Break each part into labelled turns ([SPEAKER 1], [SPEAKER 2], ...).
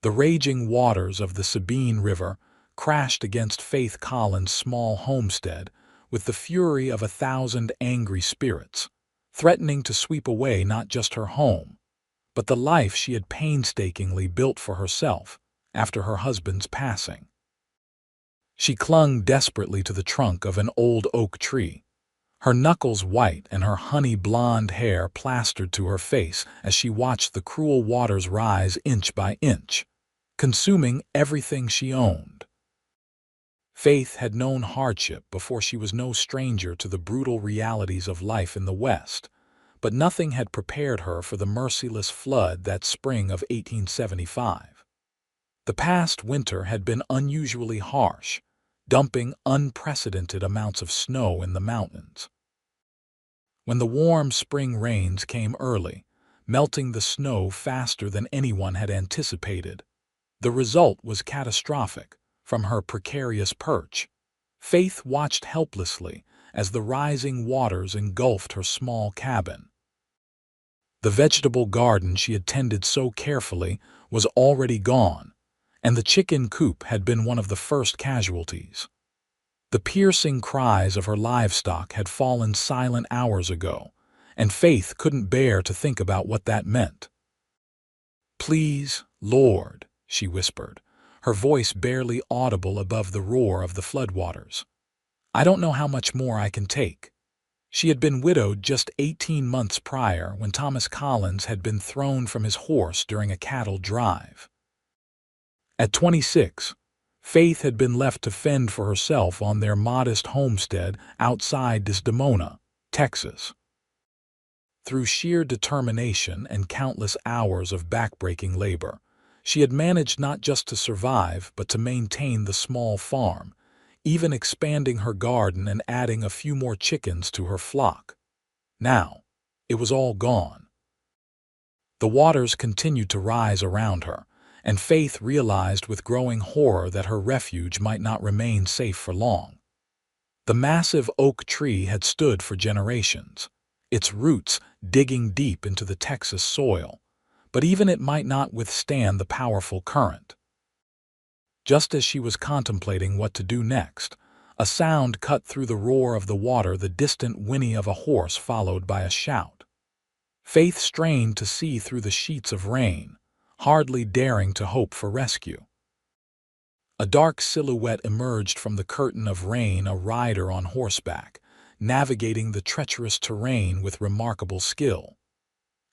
[SPEAKER 1] The raging waters of the Sabine River crashed against Faith Collins' small homestead with the fury of 1,000 angry spirits, threatening to sweep away not just her home, but the life she had painstakingly built for herself after her husband's passing. She clung desperately to the trunk of an old oak tree, her knuckles white and her honey-blonde hair plastered to her face as she watched the cruel waters rise inch by inch, consuming everything she owned. Faith had known hardship before she was no stranger to the brutal realities of life in the West, but nothing had prepared her for the merciless flood that spring of 1875. The past winter had been unusually harsh, dumping unprecedented amounts of snow in the mountains. When the warm spring rains came early, melting the snow faster than anyone had anticipated, the result was catastrophic. From her precarious perch, Faith watched helplessly as the rising waters engulfed her small cabin. The vegetable garden she had tended so carefully was already gone, and the chicken coop had been one of the first casualties. The piercing cries of her livestock had fallen silent hours ago, and Faith couldn't bear to think about what that meant. "Please, Lord," she whispered, her voice barely audible above the roar of the floodwaters. "I don't know how much more I can take." She had been widowed just 18 months prior when Thomas Collins had been thrown from his horse during a cattle drive. At 26, Faith had been left to fend for herself on their modest homestead outside Desdemona, Texas. Through sheer determination and countless hours of backbreaking labor, she had managed not just to survive but to maintain the small farm, even expanding her garden and adding a few more chickens to her flock. Now, it was all gone. The waters continued to rise around her, and Faith realized with growing horror that her refuge might not remain safe for long. The massive oak tree had stood for generations, its roots digging deep into the Texas soil, but even it might not withstand the powerful current. Just as she was contemplating what to do next, a sound cut through the roar of the water, the distant whinny of a horse followed by a shout. Faith strained to see through the sheets of rain, hardly daring to hope for rescue. A dark silhouette emerged from the curtain of rain, a rider on horseback, navigating the treacherous terrain with remarkable skill.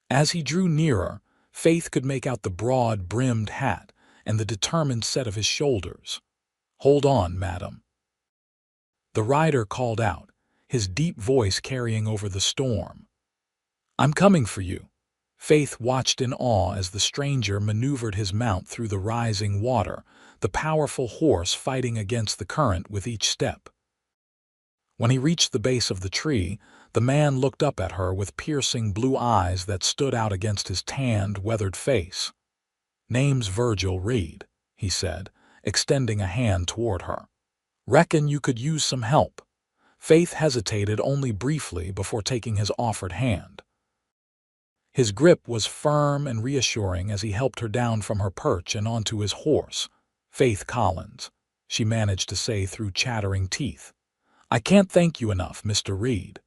[SPEAKER 1] As he drew nearer, Faith could make out the broad-brimmed hat and the determined set of his shoulders. "Hold on, madam," the rider called out, his deep voice carrying over the storm. "I'm coming for you." Faith watched in awe as the stranger maneuvered his mount through the rising water, the powerful horse fighting against the current with each step. When he reached the base of the tree, the man looked up at her with piercing blue eyes that stood out against his tanned, weathered face. "Name's Virgil Reed," he said, extending a hand toward her. "Reckon you could use some help." Faith hesitated only briefly before taking his offered hand. His grip was firm and reassuring as he helped her down from her perch and onto his horse. "Faith Collins," she managed to say through chattering teeth. "I can't thank you enough, Mr. Reed."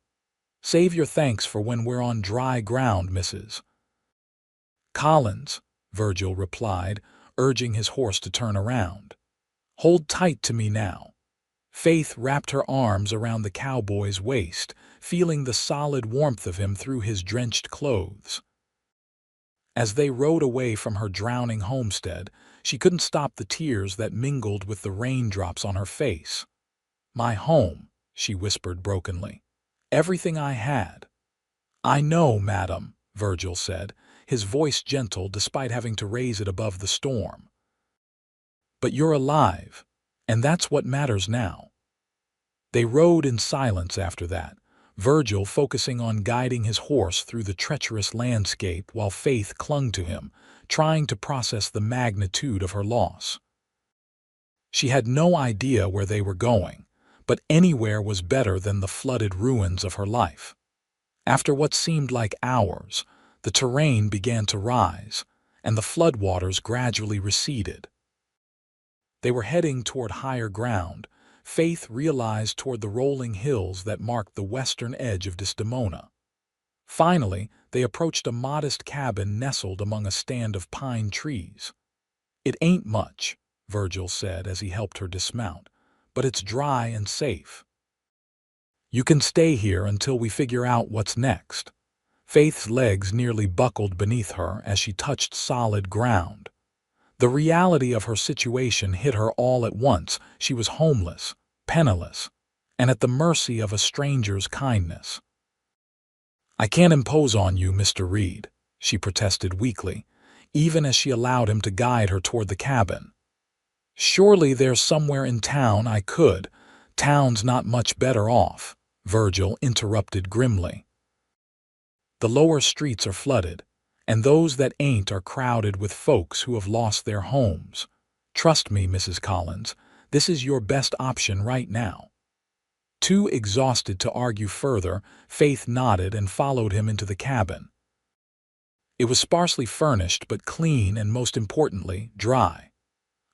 [SPEAKER 1] "Save your thanks for when we're on dry ground, Mrs. Collins," Virgil replied, urging his horse to turn around. "Hold tight to me now." Faith wrapped her arms around the cowboy's waist, feeling the solid warmth of him through his drenched clothes. As they rode away from her drowning homestead, she couldn't stop the tears that mingled with the raindrops on her face. "My home," she whispered brokenly. "Everything I had." "I know, madam," Virgil said, his voice gentle despite having to raise it above the storm. "But you're alive, and that's what matters now." They rode in silence after that, Virgil focusing on guiding his horse through the treacherous landscape while Faith clung to him, trying to process the magnitude of her loss. She had no idea where they were going, but anywhere was better than the flooded ruins of her life. After what seemed like hours, the terrain began to rise, and the floodwaters gradually receded. They were heading toward higher ground. Faith realized toward the rolling hills that marked the western edge of Desdemona. Finally, they approached a modest cabin nestled among a stand of pine trees. "It ain't much," Virgil said as he helped her dismount, "but it's dry and safe. You can stay here until we figure out what's next." Faith's legs nearly buckled beneath her as she touched solid ground. The reality of her situation hit her all at once. She was homeless, penniless, and at the mercy of a stranger's kindness. "I can't impose on you, Mr. Reed," she protested weakly, even as she allowed him to guide her toward the cabin. "Surely there's somewhere in town I could." "Town's not much better off," Virgil interrupted grimly. "The lower streets are flooded, and those that ain't are crowded with folks who have lost their homes. Trust me, Mrs. Collins, this is your best option right now." Too exhausted to argue further, Faith nodded and followed him into the cabin. It was sparsely furnished but clean and, most importantly, dry.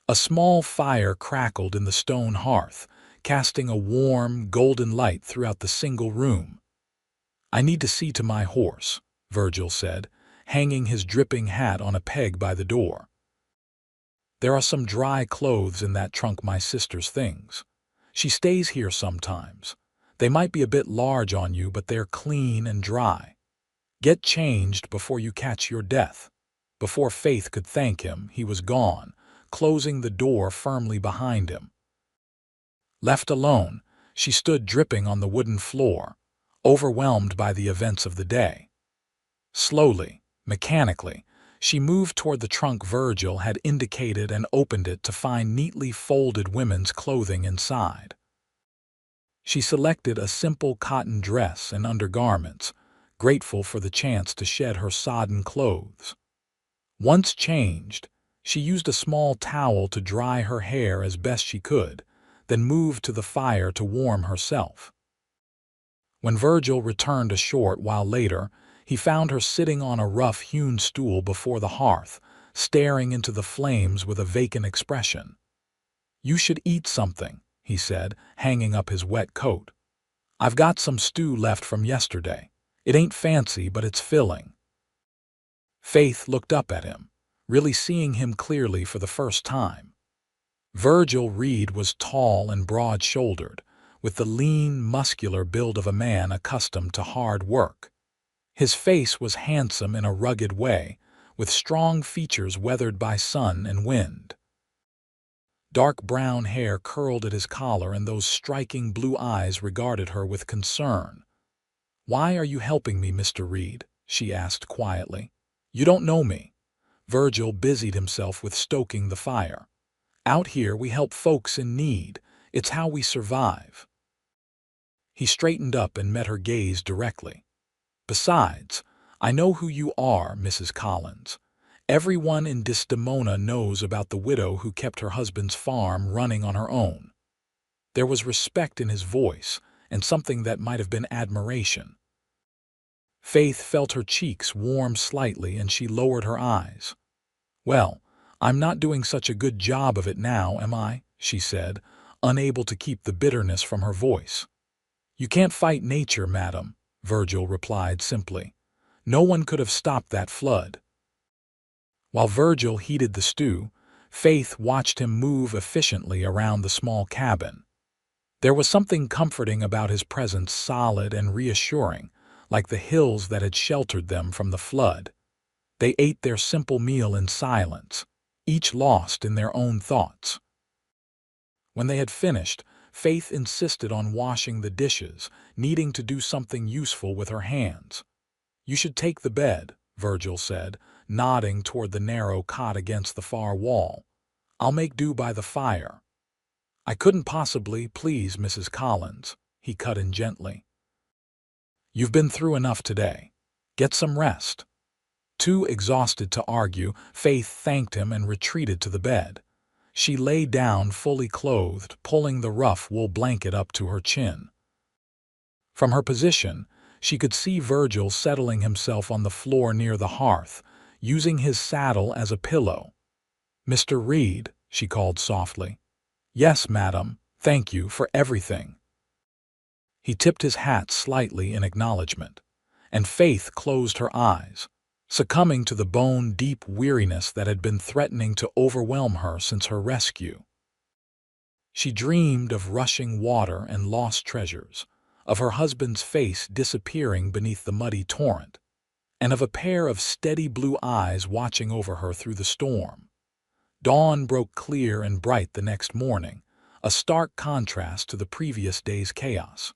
[SPEAKER 1] A small fire crackled in the stone hearth, casting a warm, golden light throughout the single room. "I need to see to my horse," Virgil said, hanging his dripping hat on a peg by the door. "There are some dry clothes in that trunk, my sister's things. She stays here sometimes. They might be a bit large on you, but they're clean and dry. Get changed before you catch your death." Before Faith could thank him, he was gone, closing the door firmly behind him. Left alone, she stood dripping on the wooden floor, overwhelmed by the events of the day. Slowly, mechanically, she moved toward the trunk Virgil had indicated and opened it to find neatly folded women's clothing inside. She selected a simple cotton dress and undergarments, grateful for the chance to shed her sodden clothes. Once changed, she used a small towel to dry her hair as best she could, then moved to the fire to warm herself. When Virgil returned a short while later, he found her sitting on a rough-hewn stool before the hearth, staring into the flames with a vacant expression. "You should eat something," he said, hanging up his wet coat. "I've got some stew left from yesterday. It ain't fancy, but it's filling." Faith looked up at him, really seeing him clearly for the first time. Virgil Reed was tall and broad-shouldered, with the lean, muscular build of a man accustomed to hard work. His face was handsome in a rugged way, with strong features weathered by sun and wind. Dark brown hair curled at his collar, and those striking blue eyes regarded her with concern. "Why are you helping me, Mr. Reed?" she asked quietly. "You don't know me." Virgil busied himself with stoking the fire. "Out here we help folks in need. It's how we survive." He straightened up and met her gaze directly. "Besides, I know who you are, Mrs. Collins. Everyone in Desdemona knows about the widow who kept her husband's farm running on her own." There was respect in his voice, and something that might have been admiration. Faith felt her cheeks warm slightly, and she lowered her eyes. "Well, I'm not doing such a good job of it now, am I?" she said, unable to keep the bitterness from her voice. "You can't fight nature, madam," Virgil replied simply. "No one could have stopped that flood." While Virgil heated the stew, Faith watched him move efficiently around the small cabin. There was something comforting about his presence, solid and reassuring, like the hills that had sheltered them from the flood. They ate their simple meal in silence, each lost in their own thoughts. When they had finished, Faith insisted on washing the dishes, needing to do something useful with her hands. "You should take the bed," Virgil said, nodding toward the narrow cot against the far wall. "I'll make do by the fire." "I couldn't possibly, please, Mrs. Collins," he cut in gently. "You've been through enough today. Get some rest." Too exhausted to argue, Faith thanked him and retreated to the bed. She lay down fully clothed, pulling the rough wool blanket up to her chin. From her position, she could see Virgil settling himself on the floor near the hearth, using his saddle as a pillow. "Mr. Reed," she called softly. "Yes, madam. Thank you for everything." He tipped his hat slightly in acknowledgement, and Faith closed her eyes, succumbing to the bone-deep weariness that had been threatening to overwhelm her since her rescue. She dreamed of rushing water and lost treasures, of her husband's face disappearing beneath the muddy torrent, and of a pair of steady blue eyes watching over her through the storm. Dawn broke clear and bright the next morning, a stark contrast to the previous day's chaos.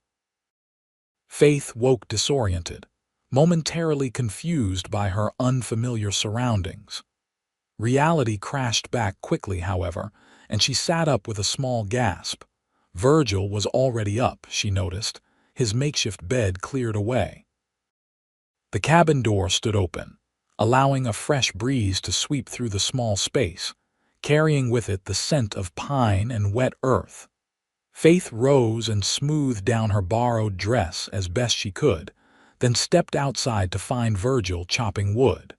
[SPEAKER 1] Faith woke disoriented, momentarily confused by her unfamiliar surroundings. Reality crashed back quickly, however, and she sat up with a small gasp. Virgil was already up, she noticed, his makeshift bed cleared away. The cabin door stood open, allowing a fresh breeze to sweep through the small space, carrying with it the scent of pine and wet earth. Faith rose and smoothed down her borrowed dress as best she could, then stepped outside to find Virgil chopping wood.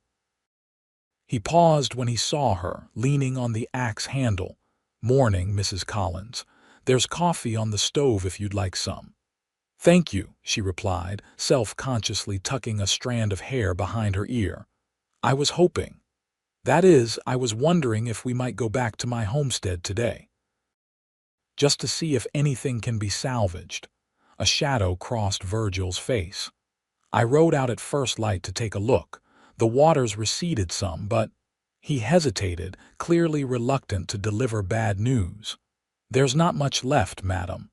[SPEAKER 1] He paused when he saw her, leaning on the axe handle. "Morning, Mrs. Collins. There's coffee on the stove if you'd like some." "Thank you," she replied, self-consciously tucking a strand of hair behind her ear. "I was hoping. That is, I was wondering if we might go back to my homestead today, just to see if anything can be salvaged." A shadow crossed Virgil's face. "I rode out at first light to take a look. The waters receded some, but—" He hesitated, clearly reluctant to deliver bad news. "There's not much left, madam.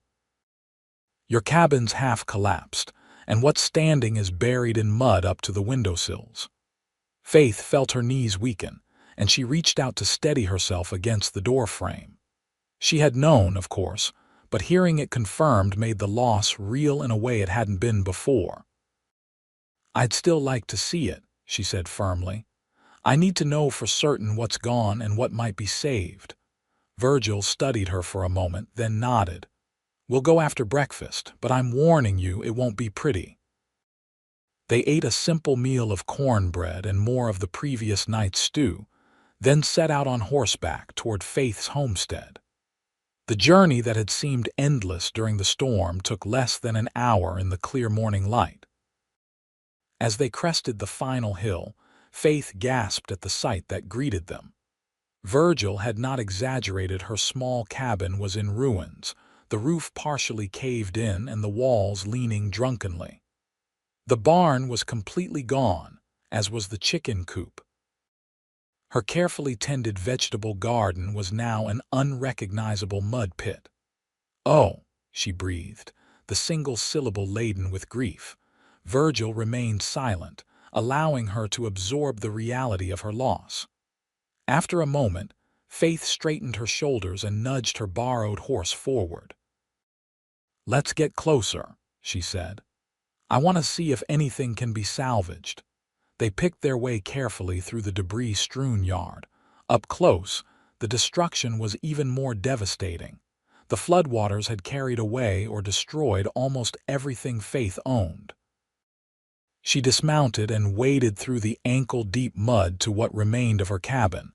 [SPEAKER 1] Your cabin's half collapsed, and what's standing is buried in mud up to the windowsills." Faith felt her knees weaken, and she reached out to steady herself against the doorframe. She had known, of course, but hearing it confirmed made the loss real in a way it hadn't been before. "I'd still like to see it," she said firmly. "I need to know for certain what's gone and what might be saved." Virgil studied her for a moment, then nodded. "We'll go after breakfast, but I'm warning you it won't be pretty." They ate a simple meal of cornbread and more of the previous night's stew, then set out on horseback toward Faith's homestead. The journey that had seemed endless during the storm took less than an hour in the clear morning light. As they crested the final hill, Faith gasped at the sight that greeted them. Virgil had not exaggerated. Her small cabin was in ruins, the roof partially caved in and the walls leaning drunkenly. The barn was completely gone, as was the chicken coop. Her carefully tended vegetable garden was now an unrecognizable mud pit. "Oh," she breathed, the single syllable laden with grief. Virgil remained silent, allowing her to absorb the reality of her loss. After a moment, Faith straightened her shoulders and nudged her borrowed horse forward. "Let's get closer," she said. "I want to see if anything can be salvaged." They picked their way carefully through the debris-strewn yard. Up close, the destruction was even more devastating. The floodwaters had carried away or destroyed almost everything Faith owned. She dismounted and waded through the ankle-deep mud to what remained of her cabin.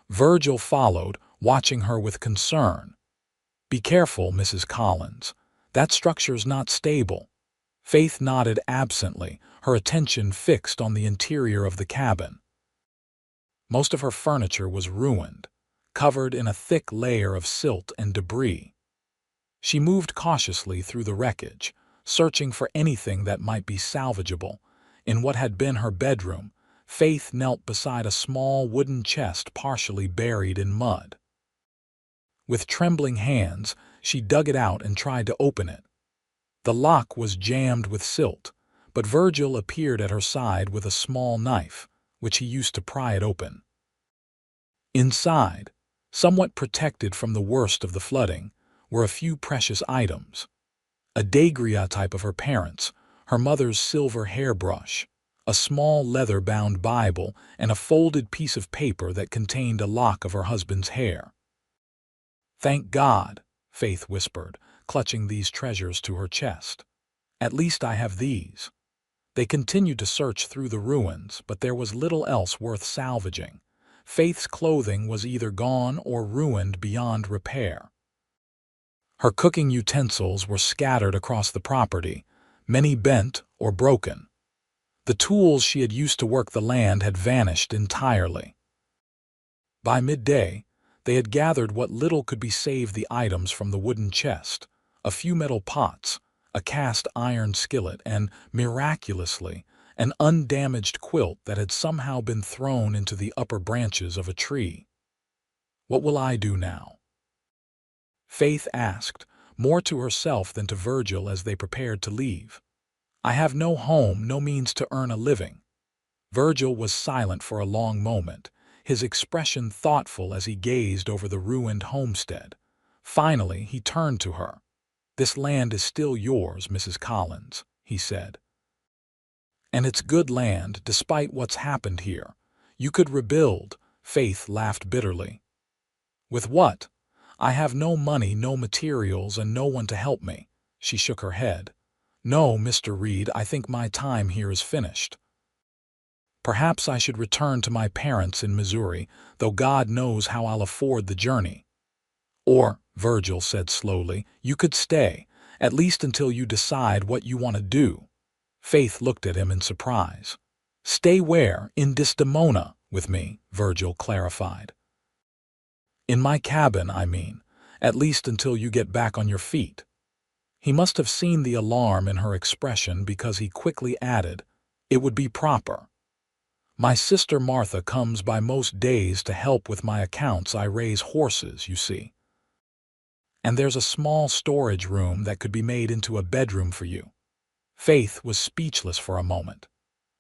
[SPEAKER 1] Virgil followed, watching her with concern. "Be careful, Mrs. Collins. That structure's not stable." Faith nodded absently, her attention fixed on the interior of the cabin. Most of her furniture was ruined, covered in a thick layer of silt and debris. She moved cautiously through the wreckage, searching for anything that might be salvageable. In what had been her bedroom, Faith knelt beside a small wooden chest partially buried in mud. With trembling hands, she dug it out and tried to open it. The lock was jammed with silt, but Virgil appeared at her side with a small knife, which he used to pry it open. Inside, somewhat protected from the worst of the flooding, were a few precious items. A daguerreotype of her parents, her mother's silver hairbrush, a small leather-bound Bible, and a folded piece of paper that contained a lock of her husband's hair. "Thank God," Faith whispered, clutching these treasures to her chest. "At least I have these." They continued to search through the ruins, but there was little else worth salvaging. Faith's clothing was either gone or ruined beyond repair. Her cooking utensils were scattered across the property, many bent or broken. The tools she had used to work the land had vanished entirely. By midday, they had gathered what little could be saved the items from the wooden chest, a few metal pots, a cast iron skillet, and, miraculously, an undamaged quilt that had somehow been thrown into the upper branches of a tree. "What will I do now?" Faith asked, more to herself than to Virgil as they prepared to leave. "I have no home, no means to earn a living." Virgil was silent for a long moment, his expression thoughtful as he gazed over the ruined homestead. Finally, he turned to her. "This land is still yours, Mrs. Collins," he said. "And it's good land, despite what's happened here. You could rebuild." Faith laughed bitterly. "With what? I have no money, no materials, and no one to help me." She shook her head. "No, Mr. Reed, I think my time here is finished. Perhaps I should return to my parents in Missouri, though God knows how I'll afford the journey." "Or," Virgil said slowly, "you could stay, at least until you decide what you want to do." Faith looked at him in surprise. "Stay where? In Desdemona with me," Virgil clarified. "In my cabin, I mean, at least until you get back on your feet." He must have seen the alarm in her expression because he quickly added, "It would be proper. My sister Martha comes by most days to help with my accounts. I raise horses, you see. And there's a small storage room that could be made into a bedroom for you." Faith was speechless for a moment.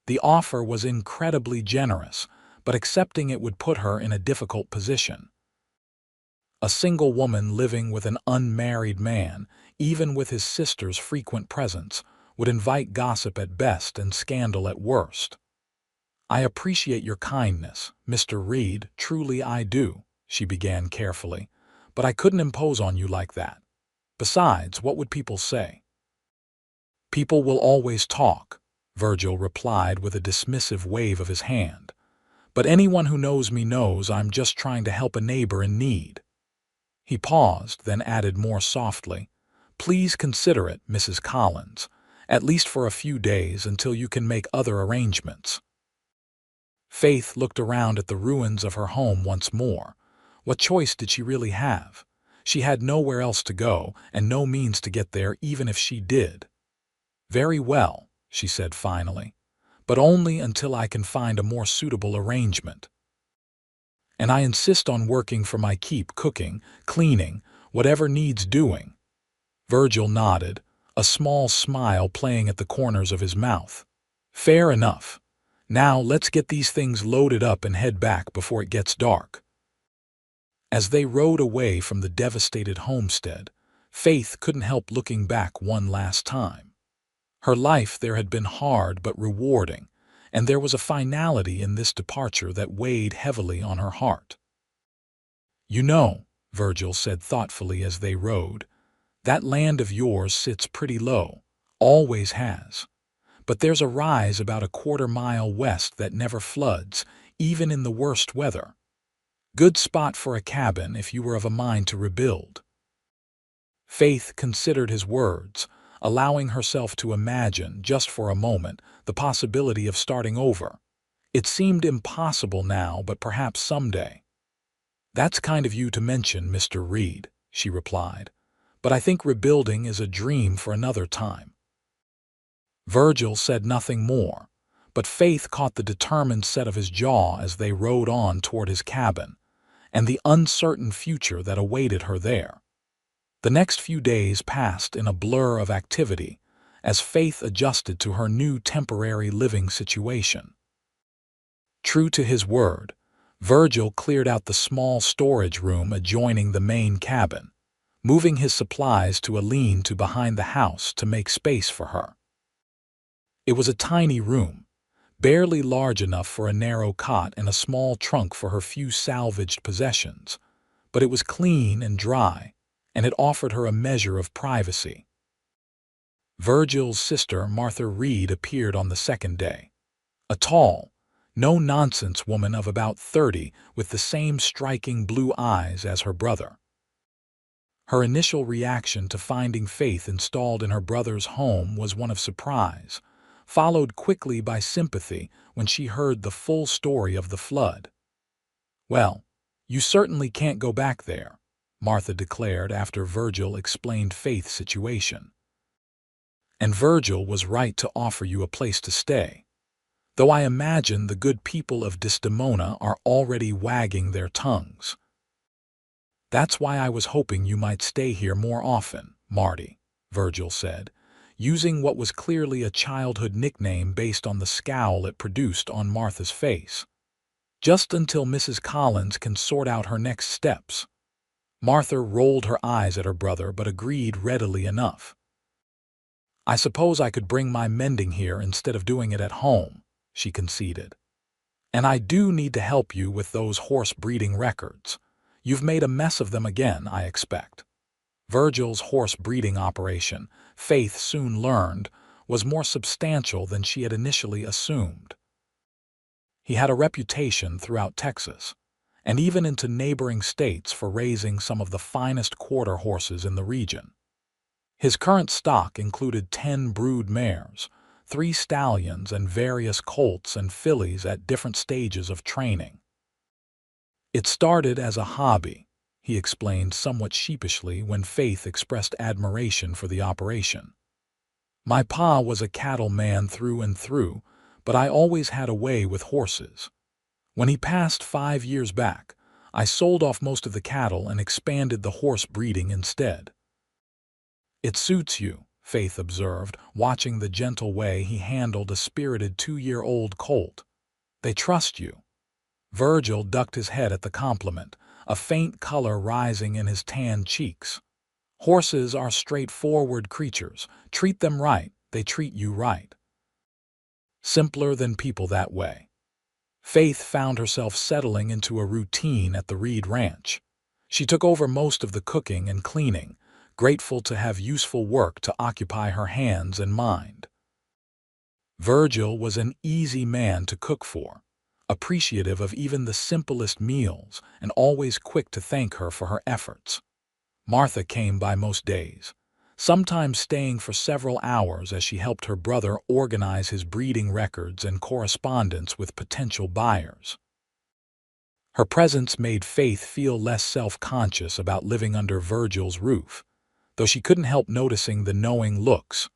[SPEAKER 1] The offer was incredibly generous, but accepting it would put her in a difficult position. A single woman living with an unmarried man, even with his sister's frequent presence, would invite gossip at best and scandal at worst. "I appreciate your kindness, Mr. Reed, truly I do," she began carefully, "but I couldn't impose on you like that. Besides, what would people say?" "People will always talk," Virgil replied with a dismissive wave of his hand. "But anyone who knows me knows I'm just trying to help a neighbor in need." He paused, then added more softly, "Please consider it, Mrs. Collins, at least for a few days until you can make other arrangements." Faith looked around at the ruins of her home once more. What choice did she really have? She had nowhere else to go, and no means to get there even if she did. "Very well," she said finally, "but only until I can find a more suitable arrangement. And I insist on working for my keep, cooking, cleaning, whatever needs doing." Virgil nodded, a small smile playing at the corners of his mouth. "Fair enough. Now let's get these things loaded up and head back before it gets dark." As they rode away from the devastated homestead, Faith couldn't help looking back one last time. Her life there had been hard but rewarding, and there was a finality in this departure that weighed heavily on her heart. "You know," Virgil said thoughtfully as they rode, "that land of yours sits pretty low, always has. But there's a rise about a quarter-mile west that never floods, even in the worst weather. Good spot for a cabin if you were of a mind to rebuild." Faith considered his words, allowing herself to imagine, just for a moment, the possibility of starting over. It seemed impossible now, but perhaps someday. "That's kind of you to mention, Mr. Reed," she replied, "but I think rebuilding is a dream for another time." Virgil said nothing more, but Faith caught the determined set of his jaw as they rode on toward his cabin, and the uncertain future that awaited her there. The next few days passed in a blur of activity as Faith adjusted to her new temporary living situation. True to his word, Virgil cleared out the small storage room adjoining the main cabin, moving his supplies to a lean-to behind the house to make space for her. It was a tiny room, barely large enough for a narrow cot and a small trunk for her few salvaged possessions, but it was clean and dry, and it offered her a measure of privacy. Virgil's sister, Martha Reed, appeared on the second day. A tall, no-nonsense woman of about 30 with the same striking blue eyes as her brother. Her initial reaction to finding Faith installed in her brother's home was one of surprise, followed quickly by sympathy when she heard the full story of the flood. "Well, you certainly can't go back there," Martha declared after Virgil explained Faith's situation. "And Virgil was right to offer you a place to stay. Though I imagine the good people of Desdemona are already wagging their tongues. That's why I was hoping you might stay here more often, Marty," Virgil said, using what was clearly a childhood nickname based on the scowl it produced on Martha's face. "Just until Mrs. Collins can sort out her next steps." Martha rolled her eyes at her brother but agreed readily enough. "I suppose I could bring my mending here instead of doing it at home," she conceded. "And I do need to help you with those horse breeding records. You've made a mess of them again, I expect." Virgil's horse breeding operation, Faith soon learned, was more substantial than she had initially assumed. He had a reputation throughout Texas, and even into neighboring states, for raising some of the finest quarter horses in the region. His current stock included 10 brood mares, 3 stallions, and various colts and fillies at different stages of training. "It started as a hobby," he explained somewhat sheepishly when Faith expressed admiration for the operation. "My pa was a cattle man through and through, but I always had a way with horses. When he passed 5 years back, I sold off most of the cattle and expanded the horse breeding instead." "It suits you," Faith observed, watching the gentle way he handled a spirited 2-year-old colt. "They trust you." Virgil ducked his head at the compliment, a faint color rising in his tanned cheeks. "Horses are straightforward creatures. Treat them right, they treat you right. Simpler than people that way." Faith found herself settling into a routine at the Reed Ranch. She took over most of the cooking and cleaning, grateful to have useful work to occupy her hands and mind. Virgil was an easy man to cook for, appreciative of even the simplest meals and always quick to thank her for her efforts. Martha came by most days, sometimes staying for several hours as she helped her brother organize his breeding records and correspondence with potential buyers. Her presence made Faith feel less self-conscious about living under Virgil's roof, though she couldn't help noticing the knowing looks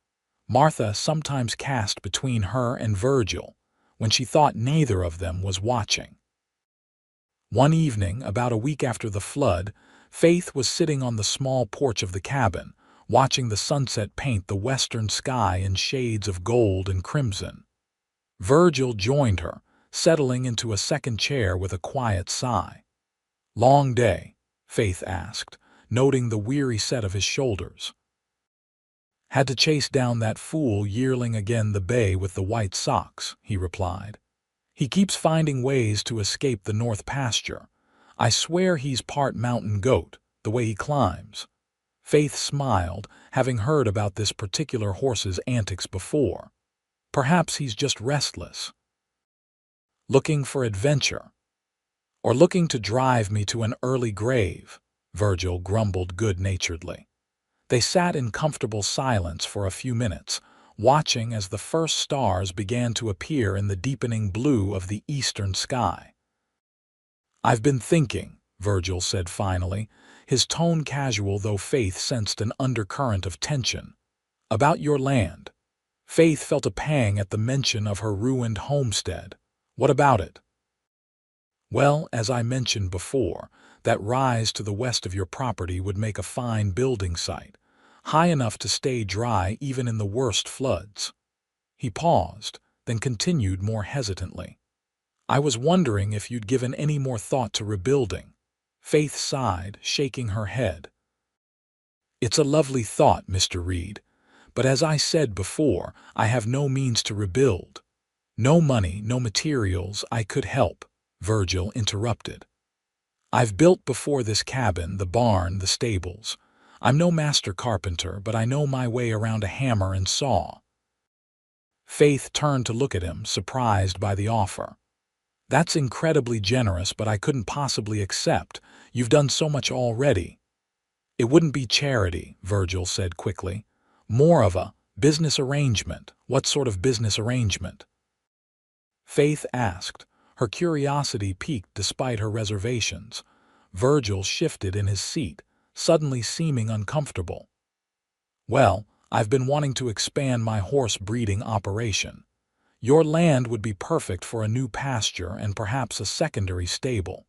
[SPEAKER 1] Martha sometimes cast between her and Virgil when she thought neither of them was watching. One evening, about a week after the flood, Faith was sitting on the small porch of the cabin, watching the sunset paint the western sky in shades of gold and crimson. Virgil joined her, settling into a second chair with a quiet sigh. "Long day?" Faith asked, noting the weary set of his shoulders. "Had to chase down that fool yearling again, the bay with the white socks," he replied. "He keeps finding ways to escape the north pasture. I swear he's part mountain goat, the way he climbs." Faith smiled, having heard about this particular horse's antics before. "Perhaps he's just restless." "Looking for adventure. Or looking to drive me to an early grave," Virgil grumbled good-naturedly. They sat in comfortable silence for a few minutes, watching as the first stars began to appear in the deepening blue of the eastern sky. "I've been thinking," Virgil said finally, his tone casual though Faith sensed an undercurrent of tension, "about your land." Faith felt a pang at the mention of her ruined homestead. "What about it?" "Well, as I mentioned before, that rise to the west of your property would make a fine building site, high enough to stay dry even in the worst floods." He paused, then continued more hesitantly. "I was wondering if you'd given any more thought to rebuilding." Faith sighed, shaking her head. "It's a lovely thought, Mr. Reed, but as I said before, I have no means to rebuild. No money, no materials I could help," Virgil interrupted. "I've built before this cabin, the barn, the stables. I'm no master carpenter, but I know my way around a hammer and saw." Faith turned to look at him, surprised by the offer. "That's incredibly generous, but I couldn't possibly accept. You've done so much already." "It wouldn't be charity," Virgil said quickly. "More of a business arrangement." "What sort of business arrangement?" Faith asked. Her curiosity piqued despite her reservations. Virgil shifted in his seat, suddenly seeming uncomfortable. "Well, I've been wanting to expand my horse breeding operation. Your land would be perfect for a new pasture and perhaps a secondary stable.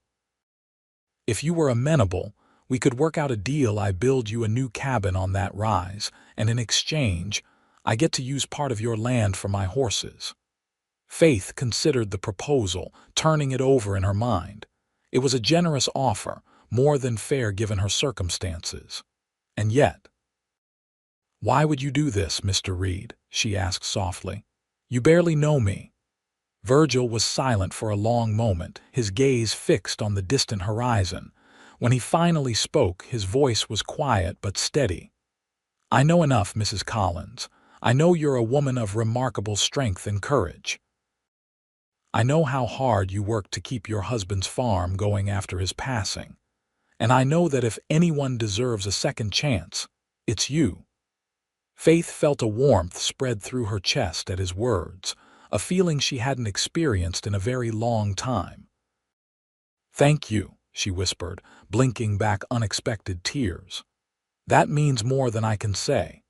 [SPEAKER 1] If you were amenable, we could work out a deal. I build you a new cabin on that rise, and in exchange, I get to use part of your land for my horses." Faith considered the proposal, turning it over in her mind. It was a generous offer, more than fair given her circumstances. And yet, "Why would you do this, Mr. Reed?" she asked softly. "You barely know me." Virgil was silent for a long moment, his gaze fixed on the distant horizon. When he finally spoke, his voice was quiet but steady. "I know enough, Mrs. Collins. I know you're a woman of remarkable strength and courage. I know how hard you worked to keep your husband's farm going after his passing. And I know that if anyone deserves a second chance, it's you." Faith felt a warmth spread through her chest at his words, a feeling she hadn't experienced in a very long time. "Thank you," she whispered, blinking back unexpected tears. "That means more than I can say."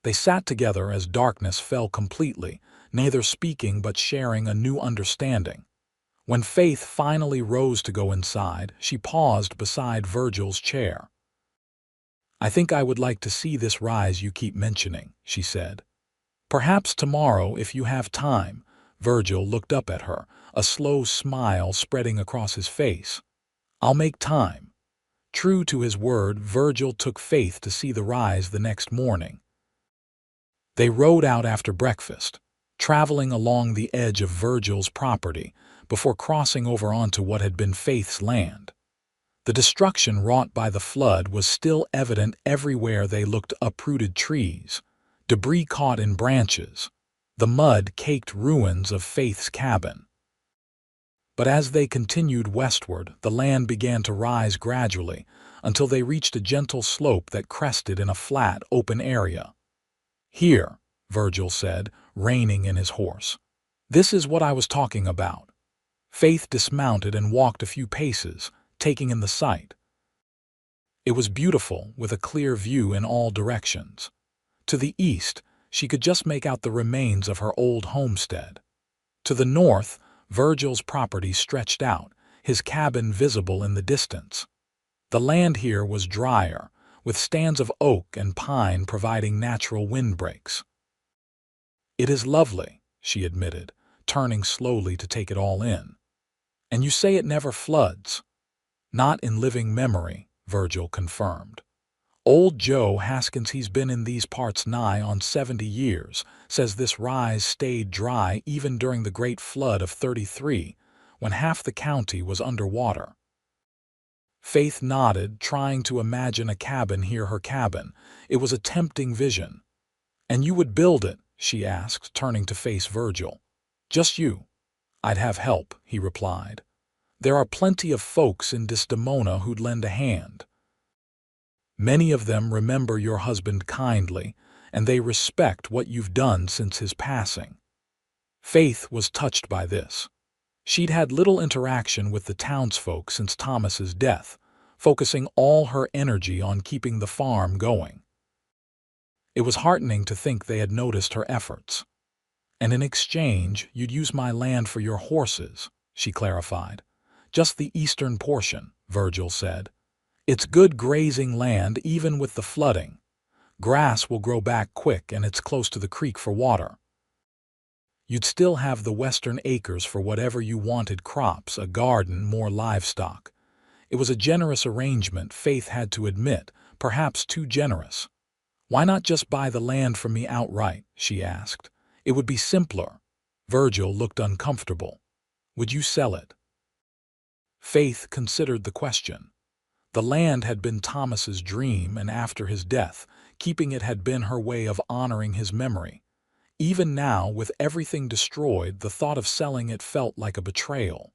[SPEAKER 1] They sat together as darkness fell completely, neither speaking but sharing a new understanding. When Faith finally rose to go inside, she paused beside Virgil's chair. "I think I would like to see this rise you keep mentioning," she said. "Perhaps tomorrow, if you have time." Virgil looked up at her, a slow smile spreading across his face. "I'll make time." True to his word, Virgil took Faith to see the rise the next morning. They rode out after breakfast, traveling along the edge of Virgil's property before crossing over onto what had been Faith's land. The destruction wrought by the flood was still evident everywhere they looked: uprooted trees, debris caught in branches, the mud-caked ruins of Faith's cabin. But as they continued westward, the land began to rise gradually until they reached a gentle slope that crested in a flat, open area. "Here," Virgil said, reining in his horse. "This is what I was talking about." Faith dismounted and walked a few paces, taking in the sight. It was beautiful, with a clear view in all directions. To the east, she could just make out the remains of her old homestead. To the north, Virgil's property stretched out, his cabin visible in the distance. The land here was drier, with stands of oak and pine providing natural windbreaks. "It is lovely," she admitted, turning slowly to take it all in. "And you say it never floods?" "Not in living memory," Virgil confirmed. "Old Joe Haskins, he's been in these parts nigh on 70 years, says this rise stayed dry even during the Great Flood of '33, when half the county was underwater." Faith nodded, trying to imagine a cabin here, her cabin. It was a tempting vision. "And you would build it?" she asked, turning to face Virgil. "Just you?" "I'd have help," he replied. "There are plenty of folks in Desdemona who'd lend a hand. Many of them remember your husband kindly, and they respect what you've done since his passing." Faith was touched by this. She'd had little interaction with the townsfolk since Thomas's death, focusing all her energy on keeping the farm going. It was heartening to think they had noticed her efforts. "And in exchange, you'd use my land for your horses," she clarified. "Just the eastern portion," Virgil said. "It's good grazing land even with the flooding. Grass will grow back quick and it's close to the creek for water. You'd still have the western acres for whatever you wanted: crops, a garden, more livestock." It was a generous arrangement, Faith had to admit, perhaps too generous. "Why not just buy the land from me outright?" she asked. "It would be simpler." Virgil looked uncomfortable. "Would you sell it?" Faith considered the question. The land had been Thomas's dream, and after his death, keeping it had been her way of honoring his memory. Even now, with everything destroyed, the thought of selling it felt like a betrayal.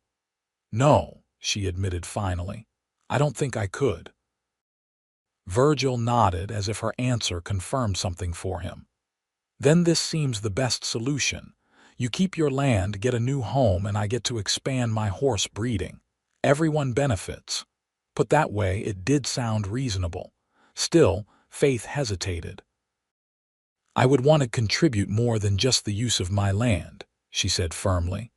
[SPEAKER 1] "No," she admitted finally. "I don't think I could." Virgil nodded as if her answer confirmed something for him. "Then this seems the best solution. You keep your land, get a new home, and I get to expand my horse breeding. Everyone benefits." Put that way, it did sound reasonable. Still, Faith hesitated. "I would want to contribute more than just the use of my land," she said firmly.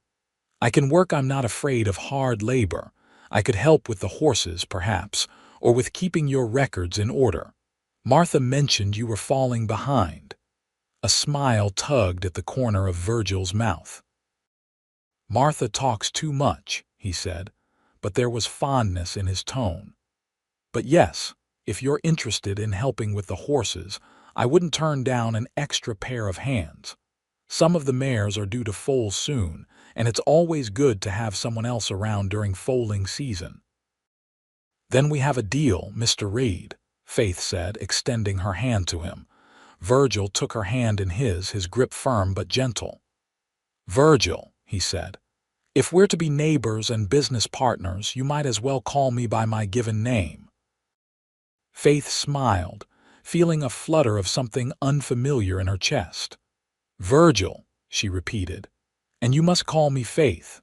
[SPEAKER 1] "I can work. I'm not afraid of hard labor. I could help with the horses, perhaps, or with keeping your records in order. Martha mentioned you were falling behind." A smile tugged at the corner of Virgil's mouth. "Martha talks too much," he said, but there was fondness in his tone. "But yes, if you're interested in helping with the horses, I wouldn't turn down an extra pair of hands. Some of the mares are due to foal soon, and it's always good to have someone else around during foaling season." "Then we have a deal, Mr. Reed," Faith said, extending her hand to him. Virgil took her hand in his grip firm but gentle. "Virgil," he said, "if we're to be neighbors and business partners, you might as well call me by my given name." Faith smiled, feeling a flutter of something unfamiliar in her chest. "Virgil," she repeated, "and you must call me Faith."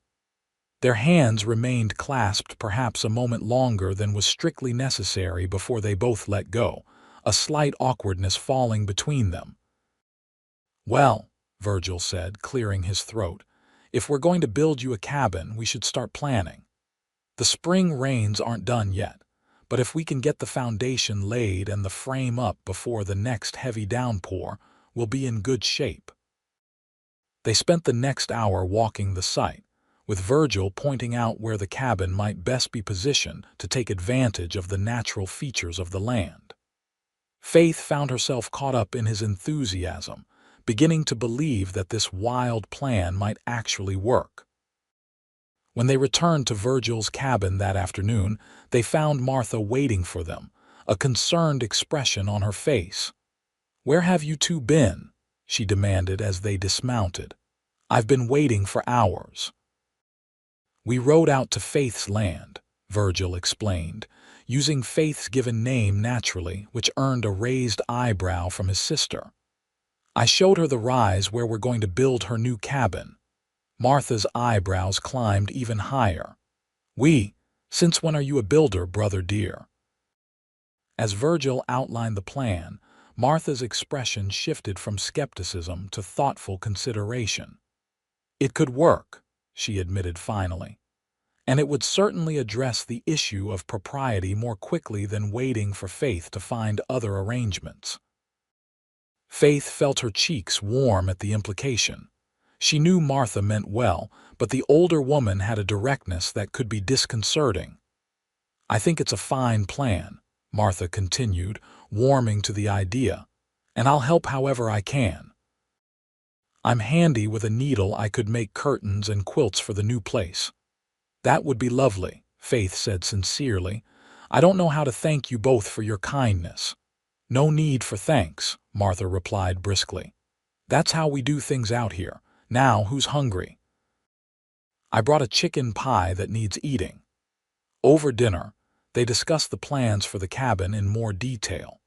[SPEAKER 1] Their hands remained clasped perhaps a moment longer than was strictly necessary before they both let go, a slight awkwardness falling between them. "Well," Virgil said, clearing his throat, "if we're going to build you a cabin, we should start planning. The spring rains aren't done yet, but if we can get the foundation laid and the frame up before the next heavy downpour, we'll be in good shape." They spent the next hour walking the site, with Virgil pointing out where the cabin might best be positioned to take advantage of the natural features of the land. Faith found herself caught up in his enthusiasm, beginning to believe that this wild plan might actually work. When they returned to Virgil's cabin that afternoon, they found Martha waiting for them, a concerned expression on her face. "Where have you two been?" she demanded as they dismounted. "I've been waiting for hours." "We rode out to Faith's land," Virgil explained, using Faith's given name naturally, which earned a raised eyebrow from his sister. "I showed her the rise where we're going to build her new cabin." Martha's eyebrows climbed even higher. Since when are you a builder, brother dear?" As Virgil outlined the plan, Martha's expression shifted from skepticism to thoughtful consideration. "It could work," she admitted finally, "and it would certainly address the issue of propriety more quickly than waiting for Faith to find other arrangements." Faith felt her cheeks warm at the implication. She knew Martha meant well, but the older woman had a directness that could be disconcerting. "I think it's a fine plan," Martha continued, warming to the idea, "and I'll help however I can. I'm handy with a needle. I could make curtains and quilts for the new place." "That would be lovely," Faith said sincerely. "I don't know how to thank you both for your kindness." "No need for thanks," Martha replied briskly. "That's how we do things out here. Now, who's hungry?" "I brought a chicken pie that needs eating." Over dinner, they discussed the plans for the cabin in more detail.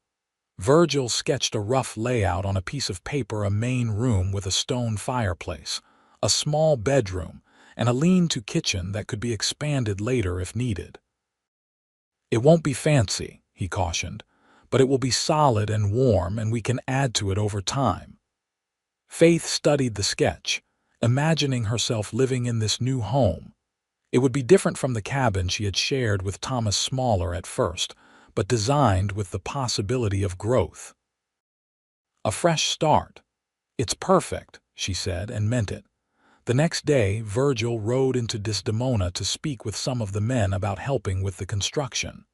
[SPEAKER 1] Virgil sketched a rough layout on a piece of paper: a main room with a stone fireplace, a small bedroom, and a lean-to kitchen that could be expanded later if needed. "It won't be fancy," he cautioned, "but it will be solid and warm, and we can add to it over time." Faith studied the sketch, imagining herself living in this new home. It would be different from the cabin she had shared with Thomas, smaller at first, but designed with the possibility of growth. "A fresh start. It's perfect," she said, and meant it. The next day, Virgil rode into Desdemona to speak with some of the men about helping with the construction.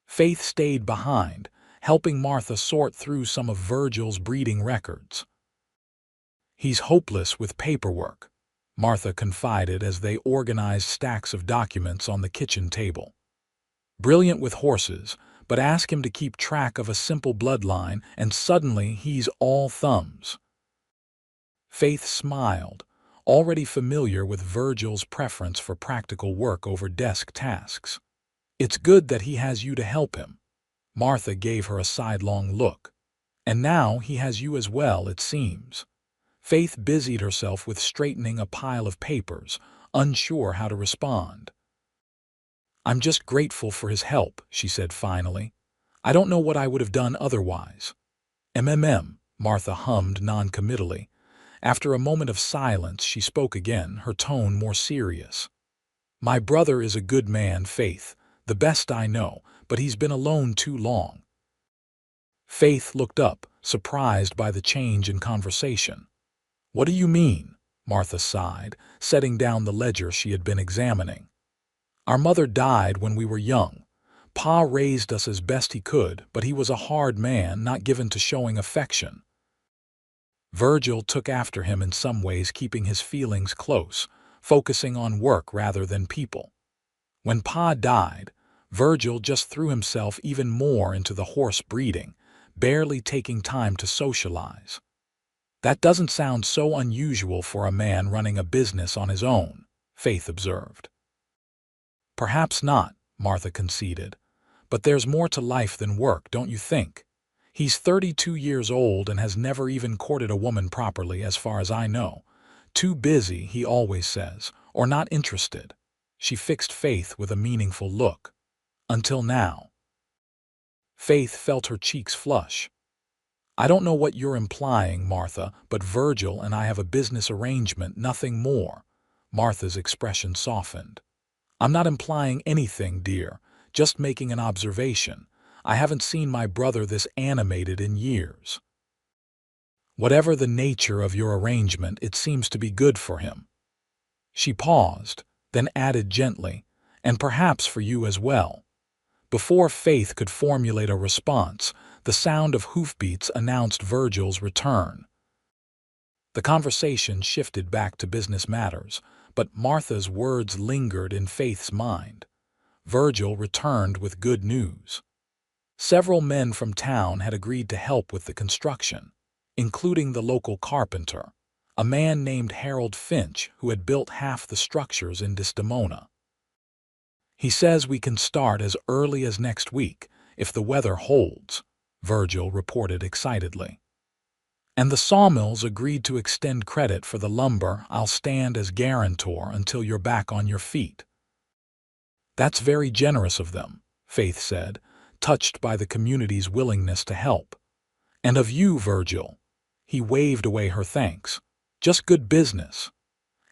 [SPEAKER 1] Faith stayed behind, helping Martha sort through some of Virgil's breeding records. "He's hopeless with paperwork," Martha confided as they organized stacks of documents on the kitchen table. Brilliant with horses, but ask him to keep track of a simple bloodline and suddenly he's all thumbs. Faith smiled, already familiar with Virgil's preference for practical work over desk tasks. It's good that he has you to help him. Martha gave her a sidelong look. And now he has you as well, it seems. Faith busied herself with straightening a pile of papers, unsure how to respond. I'm just grateful for his help, she said finally. I don't know what I would have done otherwise. Martha hummed noncommittally. After a moment of silence, she spoke again, her tone more serious. My brother is a good man, Faith, the best I know, but he's been alone too long. Faith looked up, surprised by the change in conversation. What do you mean? Martha sighed, setting down the ledger she had been examining. Our mother died when we were young. Pa raised us as best he could, but he was a hard man, not given to showing affection. Virgil took after him in some ways, keeping his feelings close, focusing on work rather than people. When Pa died, Virgil just threw himself even more into the horse breeding, barely taking time to socialize. That doesn't sound so unusual for a man running a business on his own, Faith observed. Perhaps not, Martha conceded. But there's more to life than work, don't you think? He's 32 years old and has never even courted a woman properly, as far as I know. Too busy, he always says, or not interested. She fixed Faith with a meaningful look. Until now. Faith felt her cheeks flush. I don't know what you're implying, Martha, but Virgil and I have a business arrangement, nothing more. Martha's expression softened. I'm not implying anything, dear, just making an observation. I haven't seen my brother this animated in years. Whatever the nature of your arrangement, it seems to be good for him. She paused, then added gently, and perhaps for you as well. Before Faith could formulate a response, the sound of hoofbeats announced Virgil's return. The conversation shifted back to business matters, but Martha's words lingered in Faith's mind. Virgil returned with good news. Several men from town had agreed to help with the construction, including the local carpenter, a man named Harold Finch who had built half the structures in Desdemona. He says we can start as early as next week, if the weather holds, Virgil reported excitedly. And the sawmills agreed to extend credit for the lumber. I'll stand as guarantor until you're back on your feet. That's very generous of them, Faith said, touched by the community's willingness to help. And of you, Virgil. He waved away her thanks. Just good business.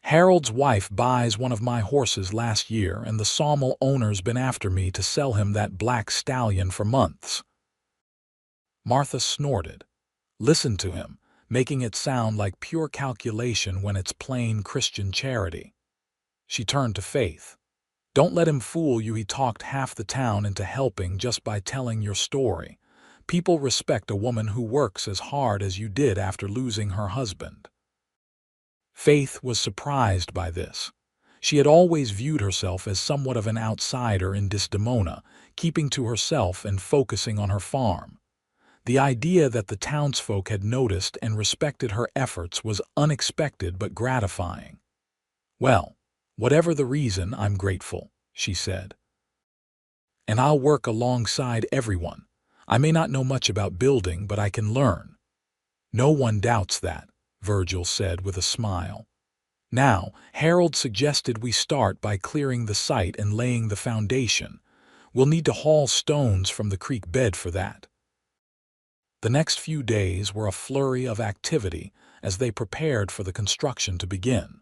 [SPEAKER 1] Harold's wife buys one of my horses last year, and the sawmill owner's been after me to sell him that black stallion for months. Martha snorted. Listen to him, making it sound like pure calculation when it's plain Christian charity. She turned to Faith. Don't let him fool you. He talked half the town into helping just by telling your story. People respect a woman who works as hard as you did after losing her husband. Faith was surprised by this. She had always viewed herself as somewhat of an outsider in Desdemona, keeping to herself and focusing on her farm. The idea that the townsfolk had noticed and respected her efforts was unexpected but gratifying. Well, whatever the reason, I'm grateful, she said. And I'll work alongside everyone. I may not know much about building, but I can learn. No one doubts that, Virgil said with a smile. Now, Harold suggested we start by clearing the site and laying the foundation. We'll need to haul stones from the creek bed for that. The next few days were a flurry of activity as they prepared for the construction to begin.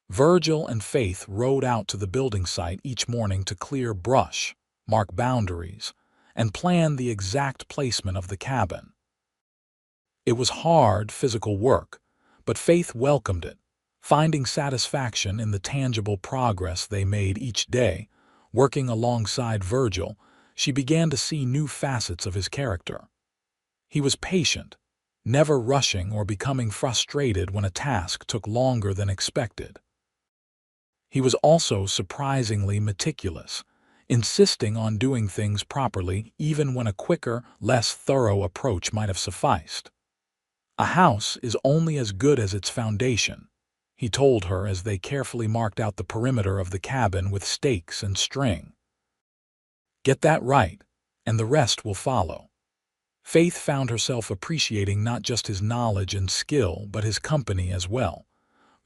[SPEAKER 1] Virgil and Faith rode out to the building site each morning to clear brush, mark boundaries, and plan the exact placement of the cabin. It was hard physical work, but Faith welcomed it, finding satisfaction in the tangible progress they made each day. Working alongside Virgil, she began to see new facets of his character. He was patient, never rushing or becoming frustrated when a task took longer than expected. He was also surprisingly meticulous, insisting on doing things properly even when a quicker, less thorough approach might have sufficed. "A house is only as good as its foundation," he told her as they carefully marked out the perimeter of the cabin with stakes and string. "Get that right, and the rest will follow." Faith found herself appreciating not just his knowledge and skill, but his company as well.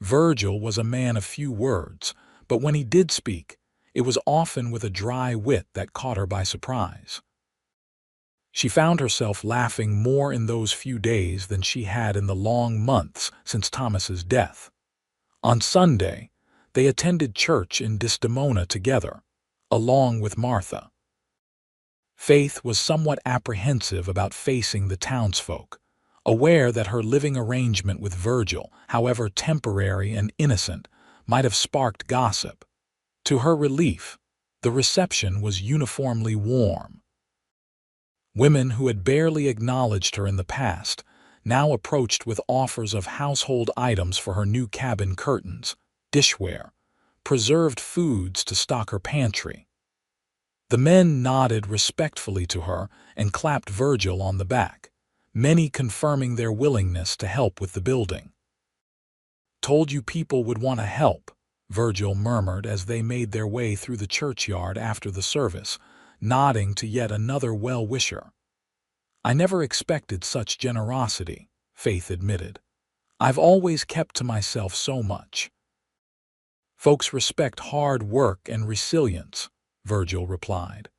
[SPEAKER 1] Virgil was a man of few words, but when he did speak, it was often with a dry wit that caught her by surprise. She found herself laughing more in those few days than she had in the long months since Thomas's death. On Sunday, they attended church in Desdemona together, along with Martha. Faith was somewhat apprehensive about facing the townsfolk, aware that her living arrangement with Virgil, however temporary and innocent, might have sparked gossip. To her relief, the reception was uniformly warm. Women who had barely acknowledged her in the past now approached with offers of household items for her new cabin curtains, dishware, preserved foods to stock her pantry. The men nodded respectfully to her and clapped Virgil on the back, many confirming their willingness to help with the building. "Told you people would want to help," Virgil murmured as they made their way through the churchyard after the service, nodding to yet another well-wisher. "I never expected such generosity," Faith admitted. "I've always kept to myself so much." "Folks respect hard work and resilience," Virgil replied.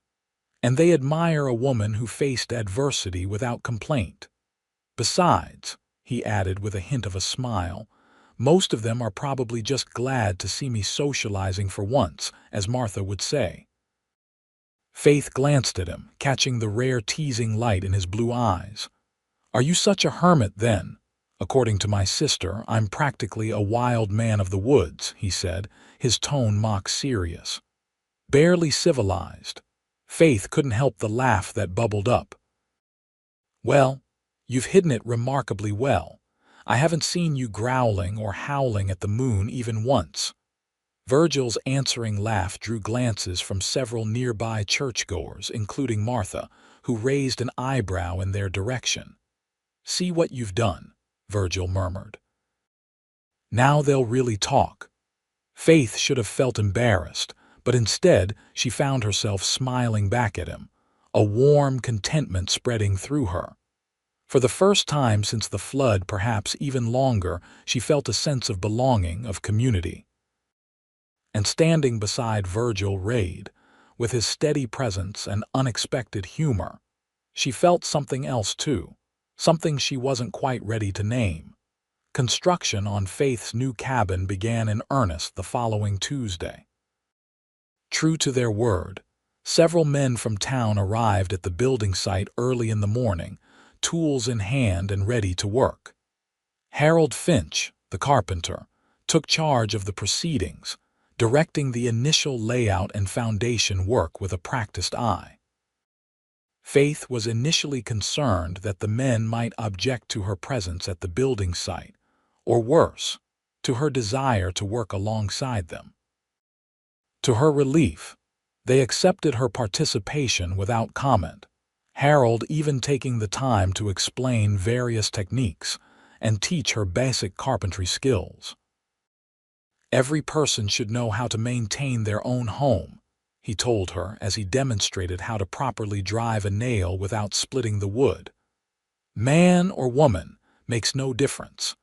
[SPEAKER 1] "And they admire a woman who faced adversity without complaint. Besides," he added with a hint of a smile, "most of them are probably just glad to see me socializing for once, as Martha would say." Faith glanced at him, catching the rare teasing light in his blue eyes. "Are you such a hermit, then?" "According to my sister, I'm practically a wild man of the woods," he said, his tone mock serious. "Barely civilized." Faith couldn't help the laugh that bubbled up. "Well, you've hidden it remarkably well. I haven't seen you growling or howling at the moon even once." Virgil's answering laugh drew glances from several nearby churchgoers, including Martha, who raised an eyebrow in their direction. "See what you've done," Virgil murmured. "Now they'll really talk." Faith should have felt embarrassed, but instead she found herself smiling back at him, a warm contentment spreading through her. For the first time since the flood, perhaps even longer, she felt a sense of belonging, of community. And standing beside Virgil Reid, with his steady presence and unexpected humor, she felt something else too, something she wasn't quite ready to name. Construction on Faith's new cabin began in earnest the following Tuesday. True to their word, several men from town arrived at the building site early in the morning, tools in hand and ready to work. Harold Finch, the carpenter, took charge of the proceedings, directing the initial layout and foundation work with a practiced eye. Faith was initially concerned that the men might object to her presence at the building site, or worse, to her desire to work alongside them. To her relief, they accepted her participation without comment, Harold even taking the time to explain various techniques and teach her basic carpentry skills. "Every person should know how to maintain their own home," he told her as he demonstrated how to properly drive a nail without splitting the wood. "Man or woman makes no difference."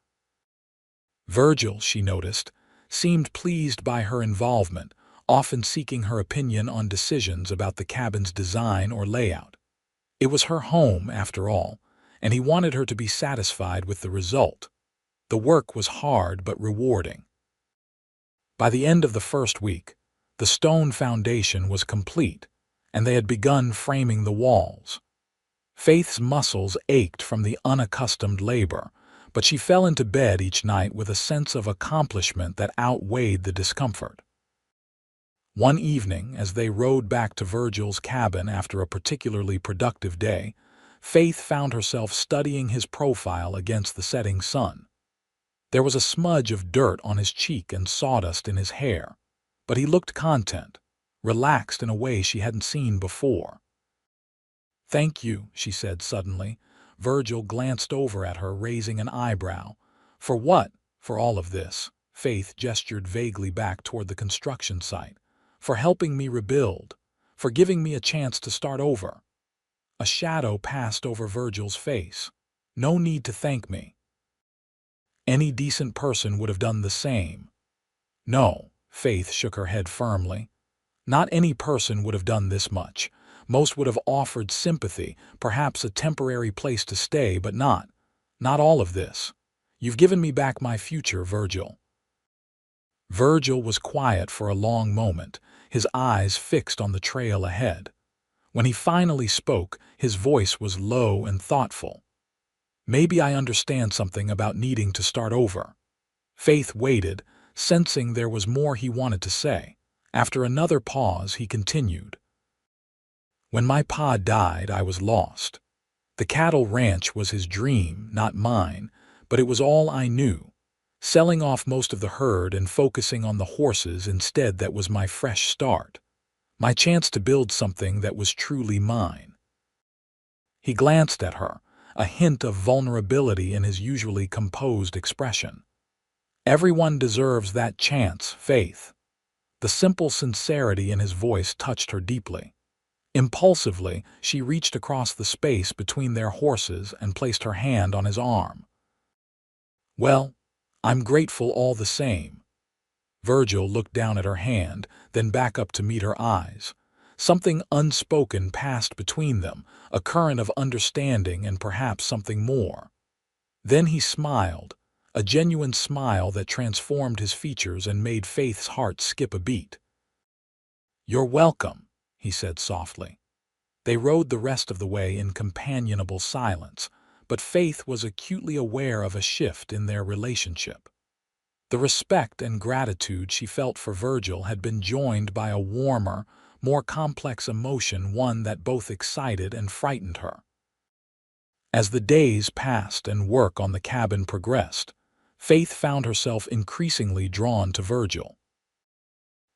[SPEAKER 1] Virgil, she noticed, seemed pleased by her involvement, often seeking her opinion on decisions about the cabin's design or layout. It was her home, after all, and he wanted her to be satisfied with the result. The work was hard but rewarding. By the end of the first week, the stone foundation was complete, and they had begun framing the walls. Faith's muscles ached from the unaccustomed labor, but she fell into bed each night with a sense of accomplishment that outweighed the discomfort. One evening, as they rode back to Virgil's cabin after a particularly productive day, Faith found herself studying his profile against the setting sun. There was a smudge of dirt on his cheek and sawdust in his hair, but he looked content, relaxed in a way she hadn't seen before. "Thank you," she said suddenly. Virgil glanced over at her, raising an eyebrow. "For what?" "For all of this." Faith gestured vaguely back toward the construction site. "For helping me rebuild. For giving me a chance to start over." A shadow passed over Virgil's face. "No need to thank me. Any decent person would have done the same." "No," Faith shook her head firmly. "Not any person would have done this much. Most would have offered sympathy, perhaps a temporary place to stay, but not all of this. You've given me back my future, Virgil." Virgil was quiet for a long moment, his eyes fixed on the trail ahead. When he finally spoke, his voice was low and thoughtful. "Maybe I understand something about needing to start over." Faith waited, sensing there was more he wanted to say. After another pause, he continued. "When my pa died, I was lost. The cattle ranch was his dream, not mine, but it was all I knew. Selling off most of the herd and focusing on the horses instead, that was my fresh start. My chance to build something that was truly mine." He glanced at her, a hint of vulnerability in his usually composed expression. "Everyone deserves that chance, Faith." The simple sincerity in his voice touched her deeply. Impulsively, she reached across the space between their horses and placed her hand on his arm. "Well, I'm grateful all the same." Virgil looked down at her hand, then back up to meet her eyes. Something unspoken passed between them, a current of understanding and perhaps something more. Then he smiled, a genuine smile that transformed his features and made Faith's heart skip a beat. "You're welcome," he said softly. They rode the rest of the way in companionable silence, but Faith was acutely aware of a shift in their relationship. The respect and gratitude she felt for Virgil had been joined by a warmer, more complex emotion, one that both excited and frightened her. As the days passed and work on the cabin progressed, Faith found herself increasingly drawn to Virgil.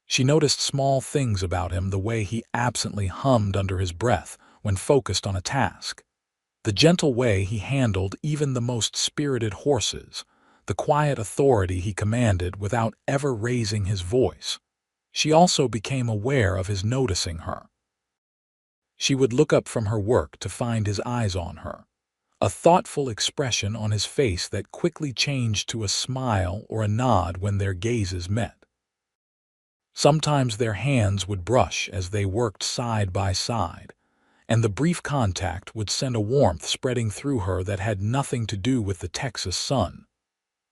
[SPEAKER 1] She noticed small things about him, the way he absently hummed under his breath when focused on a task, the gentle way he handled even the most spirited horses, the quiet authority he commanded without ever raising his voice. She also became aware of his noticing her. She would look up from her work to find his eyes on her, a thoughtful expression on his face that quickly changed to a smile or a nod when their gazes met. Sometimes their hands would brush as they worked side by side, and the brief contact would send a warmth spreading through her that had nothing to do with the Texas sun.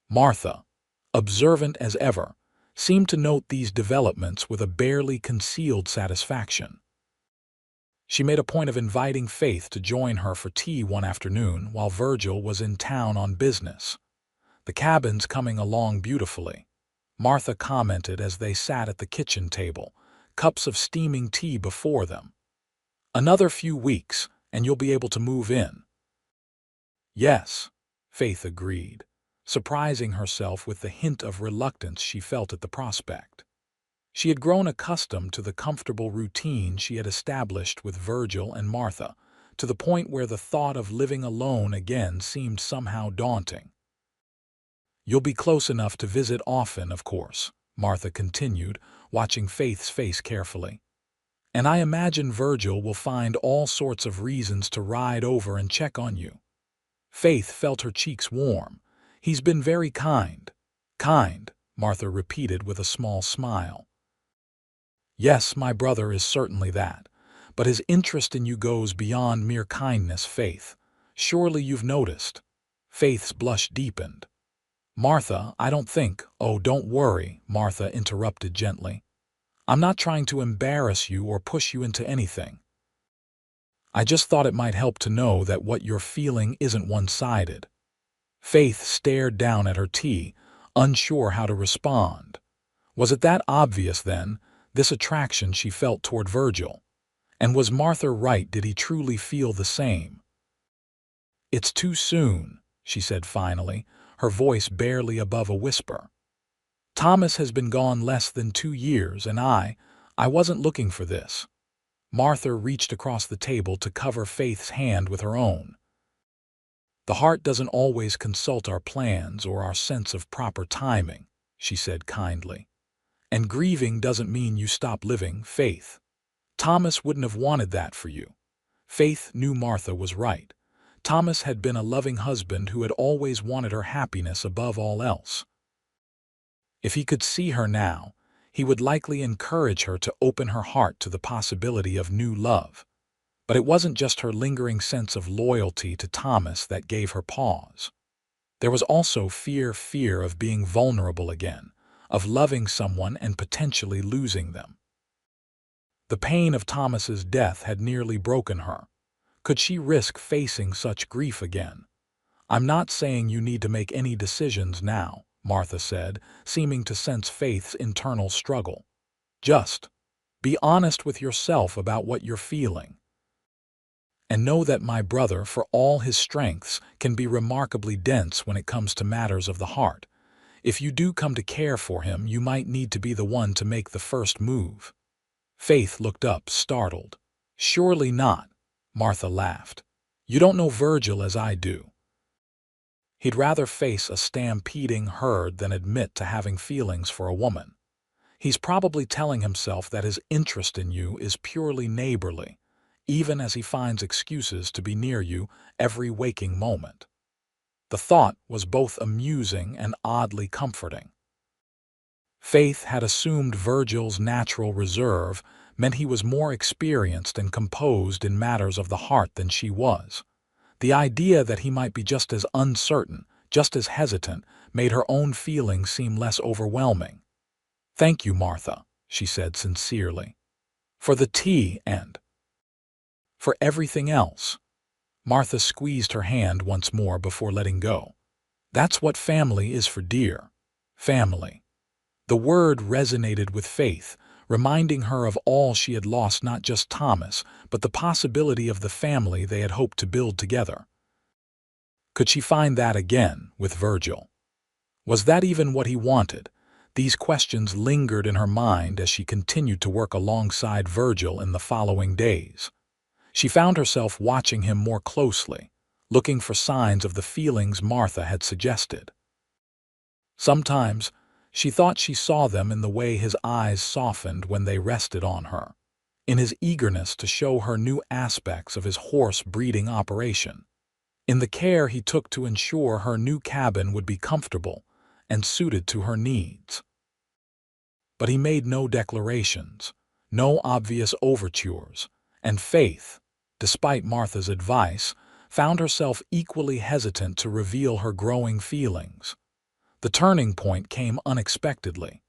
[SPEAKER 1] Martha, observant as ever, seemed to note these developments with a barely concealed satisfaction. She made a point of inviting Faith to join her for tea one afternoon while Virgil was in town on business. "The cabin's coming along beautifully," Martha commented as they sat at the kitchen table, cups of steaming tea before them. "Another few weeks, and you'll be able to move in." "Yes," Faith agreed, surprising herself with the hint of reluctance she felt at the prospect. She had grown accustomed to the comfortable routine she had established with Virgil and Martha, to the point where the thought of living alone again seemed somehow daunting. "You'll be close enough to visit often, of course," Martha continued, watching Faith's face carefully. "And I imagine Virgil will find all sorts of reasons to ride over and check on you." Faith felt her cheeks warm. "He's been very kind." "Kind," Martha repeated with a small smile. "Yes, my brother is certainly that. But his interest in you goes beyond mere kindness, Faith. Surely you've noticed." Faith's blush deepened. "Martha, I don't think—" "Oh, don't worry," Martha interrupted gently. "I'm not trying to embarrass you or push you into anything. I just thought it might help to know that what you're feeling isn't one-sided." Faith stared down at her tea, unsure how to respond. Was it that obvious, then, this attraction she felt toward Virgil? And was Martha right? Did he truly feel the same? "It's too soon," she said finally, her voice barely above a whisper. "Thomas has been gone less than 2 years, and I wasn't looking for this. Martha reached across the table to cover Faith's hand with her own. The heart doesn't always consult our plans or our sense of proper timing, she said kindly. And grieving doesn't mean you stop living, Faith. Thomas wouldn't have wanted that for you. Faith knew Martha was right. Thomas had been a loving husband who had always wanted her happiness above all else. If he could see her now, he would likely encourage her to open her heart to the possibility of new love. But it wasn't just her lingering sense of loyalty to Thomas that gave her pause. There was also fear of being vulnerable again, of loving someone and potentially losing them. The pain of Thomas's death had nearly broken her. Could she risk facing such grief again? I'm not saying you need to make any decisions now, Martha said, seeming to sense Faith's internal struggle. Just be honest with yourself about what you're feeling. And know that my brother, for all his strengths, can be remarkably dense when it comes to matters of the heart. If you do come to care for him, you might need to be the one to make the first move. Faith looked up, startled. Surely not, Martha laughed. You don't know Virgil as I do. He'd rather face a stampeding herd than admit to having feelings for a woman. He's probably telling himself that his interest in you is purely neighborly, even as he finds excuses to be near you every waking moment. The thought was both amusing and oddly comforting. Faith had assumed Virgil's natural reserve meant he was more experienced and composed in matters of the heart than she was. The idea that he might be just as uncertain, just as hesitant, made her own feelings seem less overwhelming. Thank you, Martha, she said sincerely. For the tea and for everything else. Martha squeezed her hand once more before letting go. That's what family is for, dear. Family. The word resonated with Faith, reminding her of all she had lost, not just Thomas, but the possibility of the family they had hoped to build together. Could she find that again with Virgil? Was that even what he wanted? These questions lingered in her mind as she continued to work alongside Virgil in the following days. She found herself watching him more closely, looking for signs of the feelings Martha had suggested. Sometimes, she thought she saw them in the way his eyes softened when they rested on her, in his eagerness to show her new aspects of his horse breeding operation, in the care he took to ensure her new cabin would be comfortable and suited to her needs. But he made no declarations, no obvious overtures, and Faith, despite Martha's advice, found herself equally hesitant to reveal her growing feelings. The turning point came unexpectedly,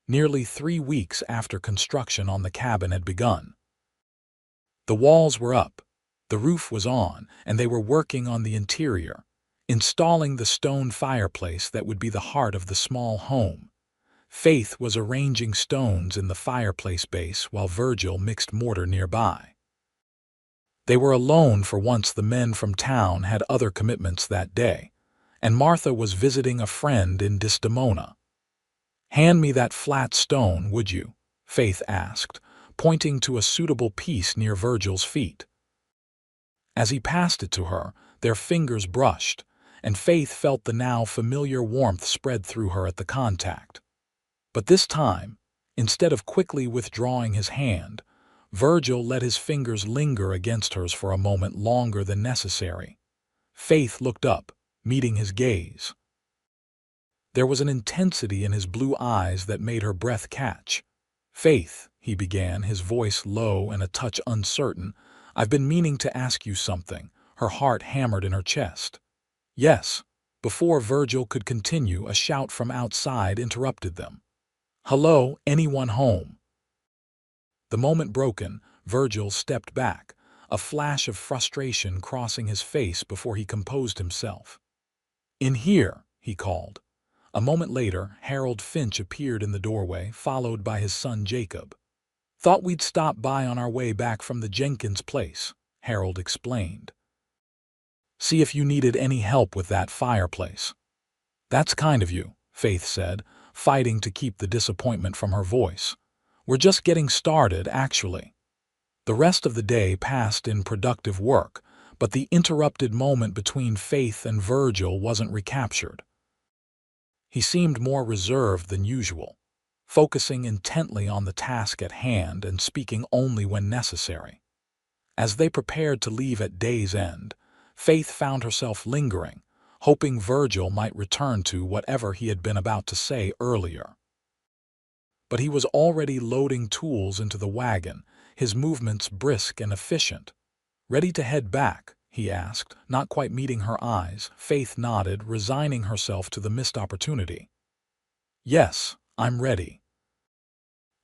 [SPEAKER 1] nearly 3 weeks after construction on the cabin had begun. The walls were up, the roof was on, and they were working on the interior, installing the stone fireplace that would be the heart of the small home. Faith was arranging stones in the fireplace base while Virgil mixed mortar nearby. They were alone for once. The men from town had other commitments that day, and Martha was visiting a friend in Desdemona. "Hand me that flat stone, would you?" Faith asked, pointing to a suitable piece near Virgil's feet. As he passed it to her, their fingers brushed, and Faith felt the now familiar warmth spread through her at the contact. But this time, instead of quickly withdrawing his hand, Virgil let his fingers linger against hers for a moment longer than necessary. Faith looked up, meeting his gaze. There was an intensity in his blue eyes that made her breath catch. "Faith," he began, his voice low and a touch uncertain, "I've been meaning to ask you something." Her heart hammered in her chest. "Yes." Before Virgil could continue, a shout from outside interrupted them. "Hello, anyone home?" The moment broken, Virgil stepped back, a flash of frustration crossing his face before he composed himself. "In here," he called. A moment later, Harold Finch appeared in the doorway, followed by his son Jacob. "Thought we'd stop by on our way back from the Jenkins place," Harold explained. "See if you needed any help with that fireplace." "That's kind of you," Faith said, fighting to keep the disappointment from her voice. We're just getting started, actually. The rest of the day passed in productive work, but the interrupted moment between Faith and Virgil wasn't recaptured. He seemed more reserved than usual, focusing intently on the task at hand and speaking only when necessary. As they prepared to leave at day's end, Faith found herself lingering, hoping Virgil might return to whatever he had been about to say earlier. But he was already loading tools into the wagon, his movements brisk and efficient. "Ready to head back?" he asked, not quite meeting her eyes. Faith nodded, resigning herself to the missed opportunity. "Yes, I'm ready."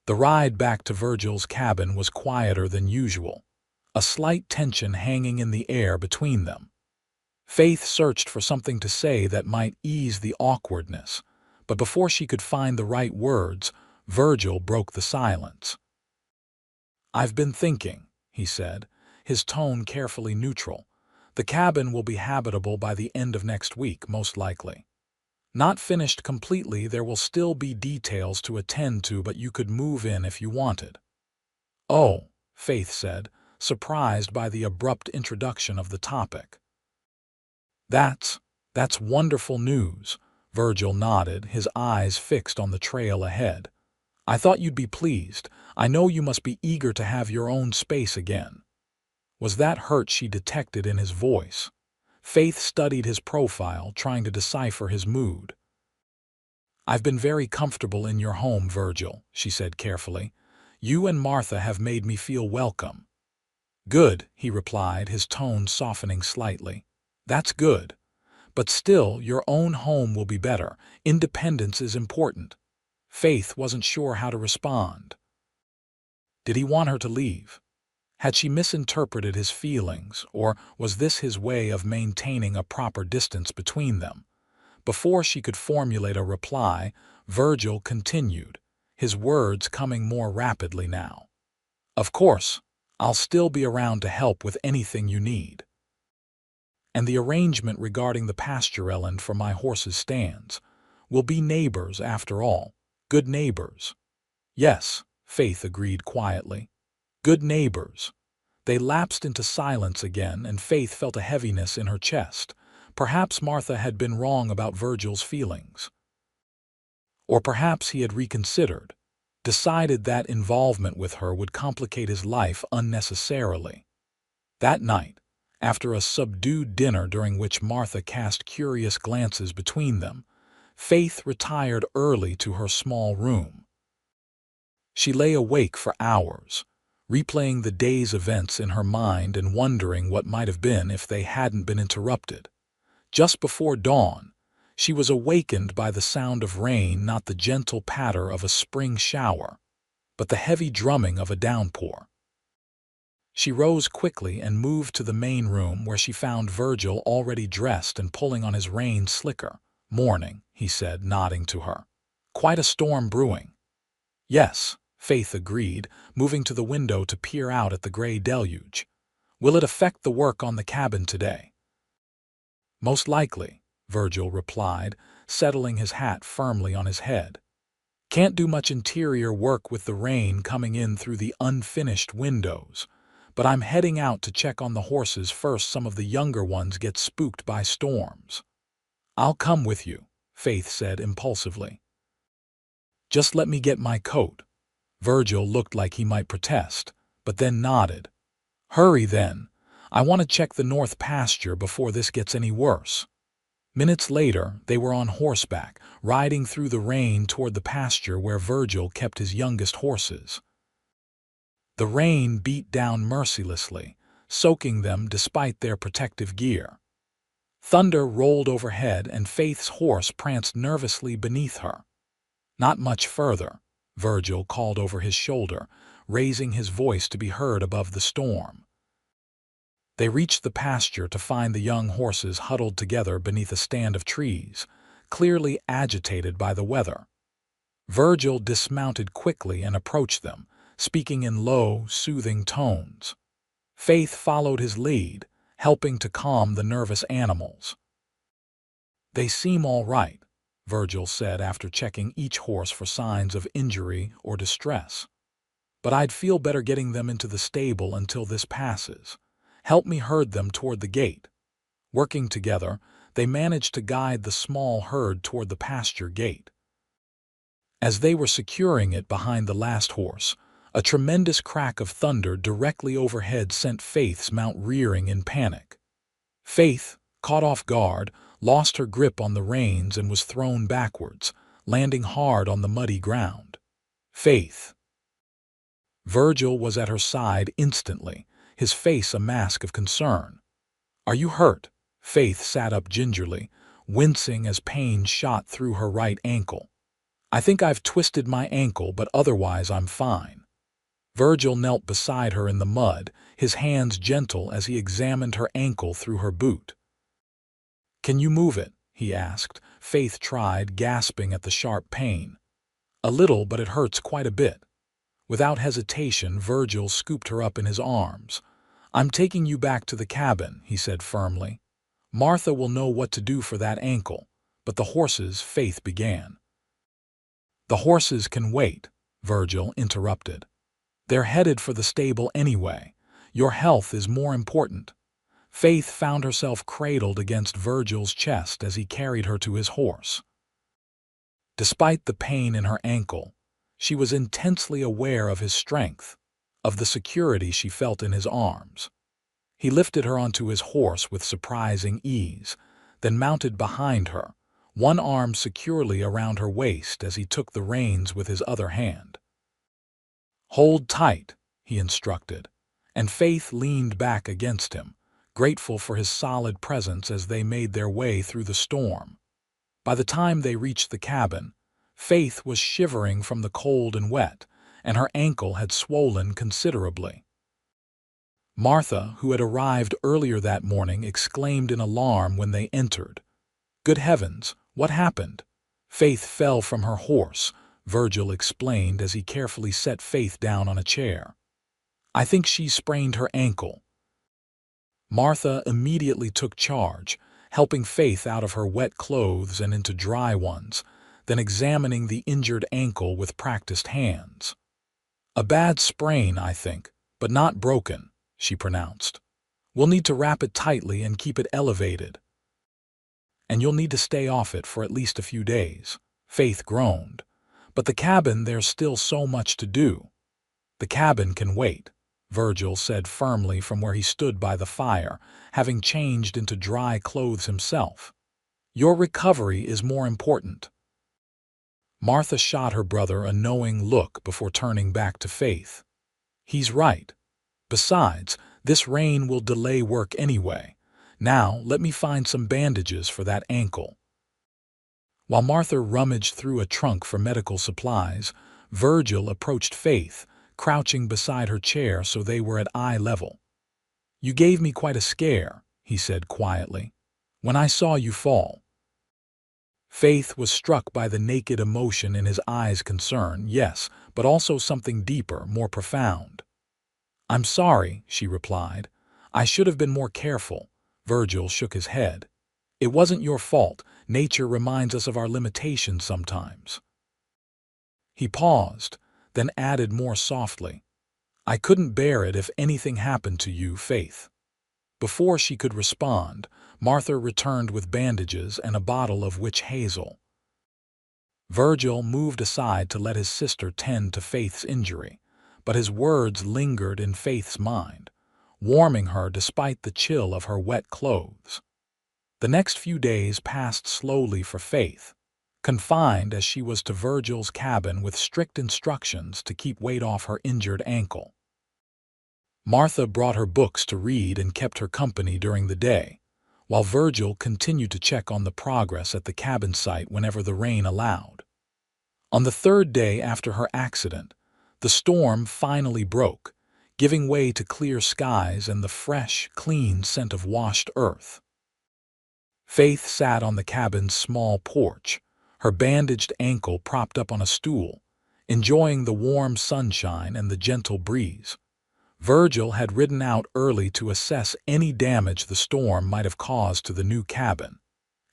[SPEAKER 1] The ride back to Virgil's cabin was quieter than usual, a slight tension hanging in the air between them. Faith searched for something to say that might ease the awkwardness, but before she could find the right words, Virgil broke the silence. "I've been thinking," he said, his tone carefully neutral. "The cabin will be habitable by the end of next week, most likely. Not finished completely, there will still be details to attend to, but you could move in if you wanted." "Oh," Faith said, surprised by the abrupt introduction of the topic. That's wonderful news," Virgil nodded, his eyes fixed on the trail ahead. "I thought you'd be pleased. I know you must be eager to have your own space again." Was that hurt she detected in his voice? Faith studied his profile, trying to decipher his mood. "I've been very comfortable in your home, Virgil," she said carefully. "You and Martha have made me feel welcome." "Good," he replied, his tone softening slightly. "That's good. But still, your own home will be better. Independence is important." Faith wasn't sure how to respond. Did he want her to leave? Had she misinterpreted his feelings, or was this his way of maintaining a proper distance between them? Before she could formulate a reply, Virgil continued, his words coming more rapidly now. "Of course, I'll still be around to help with anything you need. And the arrangement regarding the pasture island for my horses stands. We'll be neighbors after all. Good neighbors." "Yes," Faith agreed quietly. "Good neighbors." They lapsed into silence again, and Faith felt a heaviness in her chest. Perhaps Martha had been wrong about Virgil's feelings. Or perhaps he had reconsidered, decided that involvement with her would complicate his life unnecessarily. That night, after a subdued dinner during which Martha cast curious glances between them, Faith retired early to her small room. She lay awake for hours, replaying the day's events in her mind and wondering what might have been if they hadn't been interrupted. Just before dawn, she was awakened by the sound of rain, not the gentle patter of a spring shower, but the heavy drumming of a downpour. She rose quickly and moved to the main room, where she found Virgil already dressed and pulling on his rain slicker. "Morning," he said, nodding to her. "Quite a storm brewing." "Yes," Faith agreed, moving to the window to peer out at the gray deluge. "Will it affect the work on the cabin today?" "Most likely," Virgil replied, settling his hat firmly on his head. "Can't do much interior work with the rain coming in through the unfinished windows. But I'm heading out to check on the horses first. Some of the younger ones get spooked by storms." "I'll come with you," Faith said impulsively. "Just let me get my coat." Virgil looked like he might protest, but then nodded. "Hurry then. I want to check the north pasture before this gets any worse." Minutes later, they were on horseback, riding through the rain toward the pasture where Virgil kept his youngest horses. The rain beat down mercilessly, soaking them despite their protective gear. Thunder rolled overhead, and Faith's horse pranced nervously beneath her. "Not much further," Virgil called over his shoulder, raising his voice to be heard above the storm. They reached the pasture to find the young horses huddled together beneath a stand of trees, clearly agitated by the weather. Virgil dismounted quickly and approached them, speaking in low, soothing tones. Faith followed his lead, helping to calm the nervous animals. "They seem all right," Virgil said after checking each horse for signs of injury or distress. but I'd feel better getting them into the stable until this passes. Help me herd them toward the gate." Working together, they managed to guide the small herd toward the pasture gate. As they were securing it behind the last horse, a tremendous crack of thunder directly overhead sent Faith's mount rearing in panic. Faith, caught off guard, lost her grip on the reins and was thrown backwards, landing hard on the muddy ground. "Faith!" Virgil was at her side instantly, his face a mask of concern. "Are you hurt?" Faith sat up gingerly, wincing as pain shot through her right ankle. "I think I've twisted my ankle, but otherwise I'm fine." Virgil knelt beside her in the mud, his hands gentle as he examined her ankle through her boot. "Can you move it?" he asked. Faith tried, gasping at the sharp pain. "A little, but it hurts quite a bit." Without hesitation, Virgil scooped her up in his arms. "I'm taking you back to the cabin," he said firmly. "Martha will know what to do for that ankle." "But the horses," Faith began. "The horses can wait," Virgil interrupted. "They're headed for the stable anyway. Your health is more important." Faith found herself cradled against Virgil's chest as he carried her to his horse. Despite the pain in her ankle, she was intensely aware of his strength, of the security she felt in his arms. He lifted her onto his horse with surprising ease, then mounted behind her, one arm securely around her waist as he took the reins with his other hand. "Hold tight," he instructed, and Faith leaned back against him, grateful for his solid presence as they made their way through the storm. By the time they reached the cabin, Faith was shivering from the cold and wet, and her ankle had swollen considerably. Martha, who had arrived earlier that morning, exclaimed in alarm when they entered. "Good heavens, what happened?" "Faith fell from her horse," Virgil explained as he carefully set Faith down on a chair. "I think she sprained her ankle." Martha immediately took charge, helping Faith out of her wet clothes and into dry ones, then examining the injured ankle with practiced hands. "A bad sprain, I think, but not broken," she pronounced. "We'll need to wrap it tightly and keep it elevated. And you'll need to stay off it for at least a few days," Faith groaned. "But the cabin, there's still so much to do." "The cabin can wait," Virgil said firmly from where he stood by the fire, having changed into dry clothes himself. "Your recovery is more important." Martha shot her brother a knowing look before turning back to Faith. "He's right. Besides, this rain will delay work anyway. Now, let me find some bandages for that ankle." While Martha rummaged through a trunk for medical supplies, Virgil approached Faith, crouching beside her chair so they were at eye level. "You gave me quite a scare," he said quietly, "when I saw you fall." Faith was struck by the naked emotion in his eyes. Concern, yes, but also something deeper, more profound. "I'm sorry," she replied. "I should have been more careful." Virgil shook his head. "It wasn't your fault. Nature reminds us of our limitations sometimes." He paused, then added more softly, "I couldn't bear it if anything happened to you, Faith." Before she could respond, Martha returned with bandages and a bottle of witch hazel. Virgil moved aside to let his sister tend to Faith's injury, but his words lingered in Faith's mind, warming her despite the chill of her wet clothes. The next few days passed slowly for Faith, confined as she was to Virgil's cabin with strict instructions to keep weight off her injured ankle. Martha brought her books to read and kept her company during the day, while Virgil continued to check on the progress at the cabin site whenever the rain allowed. On the third day after her accident, the storm finally broke, giving way to clear skies and the fresh, clean scent of washed earth. Faith sat on the cabin's small porch, her bandaged ankle propped up on a stool, enjoying the warm sunshine and the gentle breeze. Virgil had ridden out early to assess any damage the storm might have caused to the new cabin,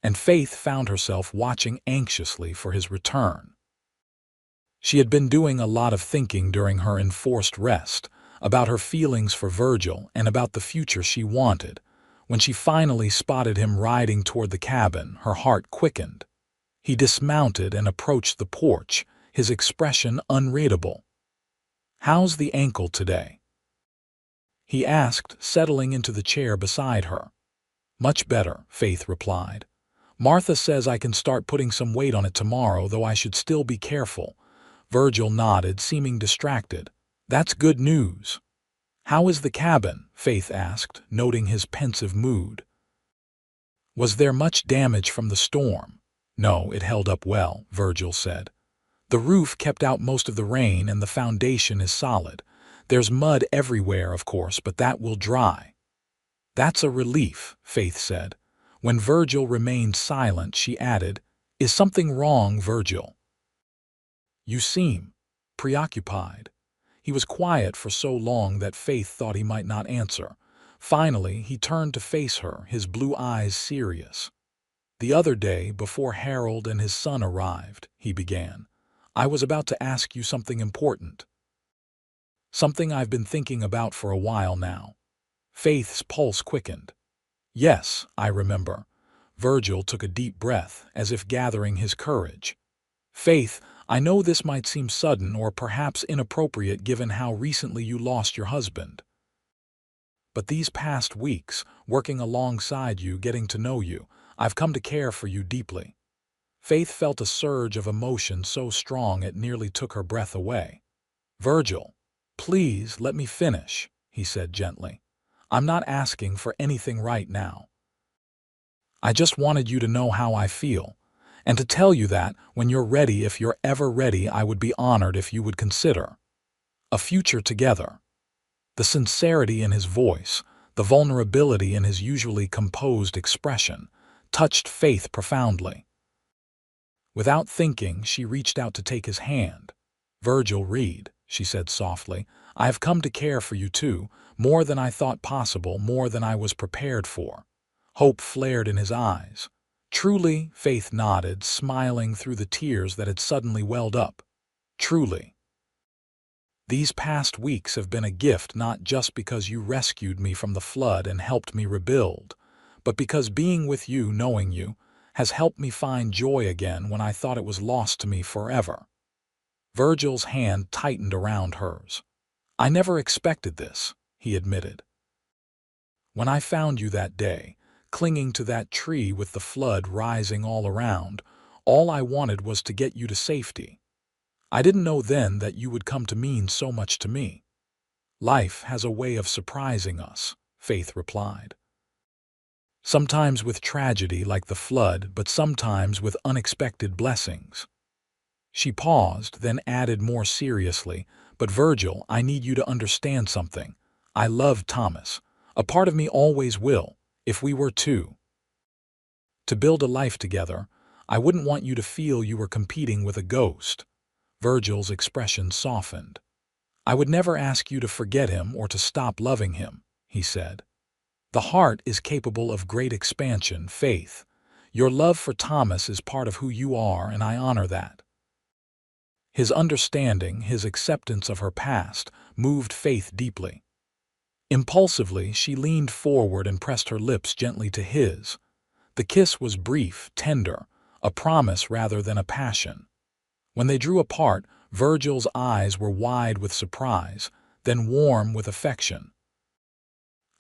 [SPEAKER 1] and Faith found herself watching anxiously for his return. She had been doing a lot of thinking during her enforced rest, about her feelings for Virgil and about the future she wanted. When she finally spotted him riding toward the cabin, her heart quickened. He dismounted and approached the porch, his expression unreadable. "How's the ankle today?" he asked, settling into the chair beside her. "Much better," Faith replied. "Martha says I can start putting some weight on it tomorrow, though I should still be careful." Virgil nodded, seeming distracted. "That's good news." "How is the cabin?" Faith asked, noting his pensive mood. "Was there much damage from the storm?" "No, it held up well," Virgil said. "The roof kept out most of the rain and the foundation is solid. There's mud everywhere, of course, but that will dry." "That's a relief," Faith said. When Virgil remained silent, she added, "Is something wrong, Virgil? You seem preoccupied." He was quiet for so long that Faith thought he might not answer. Finally, he turned to face her, his blue eyes serious. "The other day, before Harold and his son arrived," he began, "I was about to ask you something important. Something I've been thinking about for a while now." Faith's pulse quickened. "Yes, I remember." Virgil took a deep breath, as if gathering his courage. "Faith, I know this might seem sudden or perhaps inappropriate given how recently you lost your husband. But these past weeks, working alongside you, getting to know you, I've come to care for you deeply." Faith felt a surge of emotion so strong it nearly took her breath away. "Virgil, please let me finish," he said gently. "I'm not asking for anything right now. I just wanted you to know how I feel, and to tell you that, when you're ready, if you're ever ready, I would be honored if you would consider a future together." The sincerity in his voice, the vulnerability in his usually composed expression, touched Faith profoundly. Without thinking, she reached out to take his hand. "Virgil Reed," she said softly, "I have come to care for you too, more than I thought possible, more than I was prepared for." Hope flared in his eyes. "Truly?" Faith nodded, smiling through the tears that had suddenly welled up. "Truly. These past weeks have been a gift, not just because you rescued me from the flood and helped me rebuild, but because being with you, knowing you, has helped me find joy again when I thought it was lost to me forever." Virgil's hand tightened around hers. "I never expected this," he admitted. "When I found you that day, clinging to that tree with the flood rising all around, all I wanted was to get you to safety. I didn't know then that you would come to mean so much to me." "Life has a way of surprising us," Faith replied. "Sometimes with tragedy like the flood, but sometimes with unexpected blessings." She paused, then added more seriously, "But Virgil, I need you to understand something. I love Thomas. A part of me always will, if we were to build a life together. I wouldn't want you to feel you were competing with a ghost." Virgil's expression softened. "I would never ask you to forget him or to stop loving him," he said. "The heart is capable of great expansion, Faith. Your love for Thomas is part of who you are, and I honor that." His understanding, his acceptance of her past, moved Faith deeply. Impulsively, she leaned forward and pressed her lips gently to his. The kiss was brief, tender, a promise rather than a passion. When they drew apart, Virgil's eyes were wide with surprise, then warm with affection.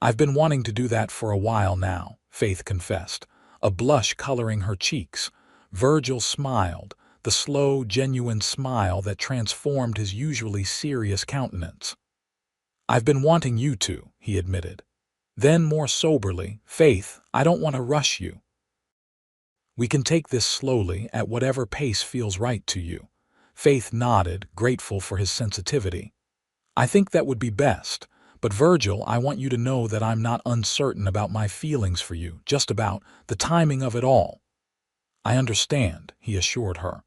[SPEAKER 1] "I've been wanting to do that for a while now," Faith confessed, a blush coloring her cheeks. Virgil smiled, the slow, genuine smile that transformed his usually serious countenance. "I've been wanting you to," he admitted. Then more soberly, "Faith, I don't want to rush you. We can take this slowly, at whatever pace feels right to you." Faith nodded, grateful for his sensitivity. "I think that would be best. But Virgil, I want you to know that I'm not uncertain about my feelings for you, just about the timing of it all." "I understand," he assured her.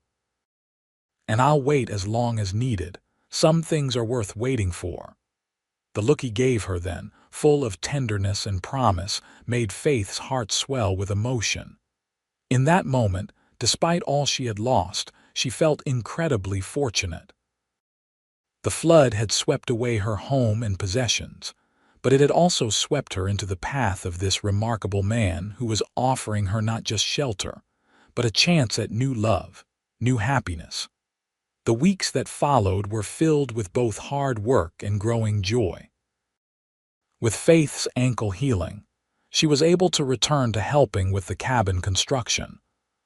[SPEAKER 1] "And I'll wait as long as needed. Some things are worth waiting for." The look he gave her then, full of tenderness and promise, made Faith's heart swell with emotion. In that moment, despite all she had lost, she felt incredibly fortunate. The flood had swept away her home and possessions, but it had also swept her into the path of this remarkable man who was offering her not just shelter, but a chance at new love, new happiness. The weeks that followed were filled with both hard work and growing joy. With Faith's ankle healing, she was able to return to helping with the cabin construction,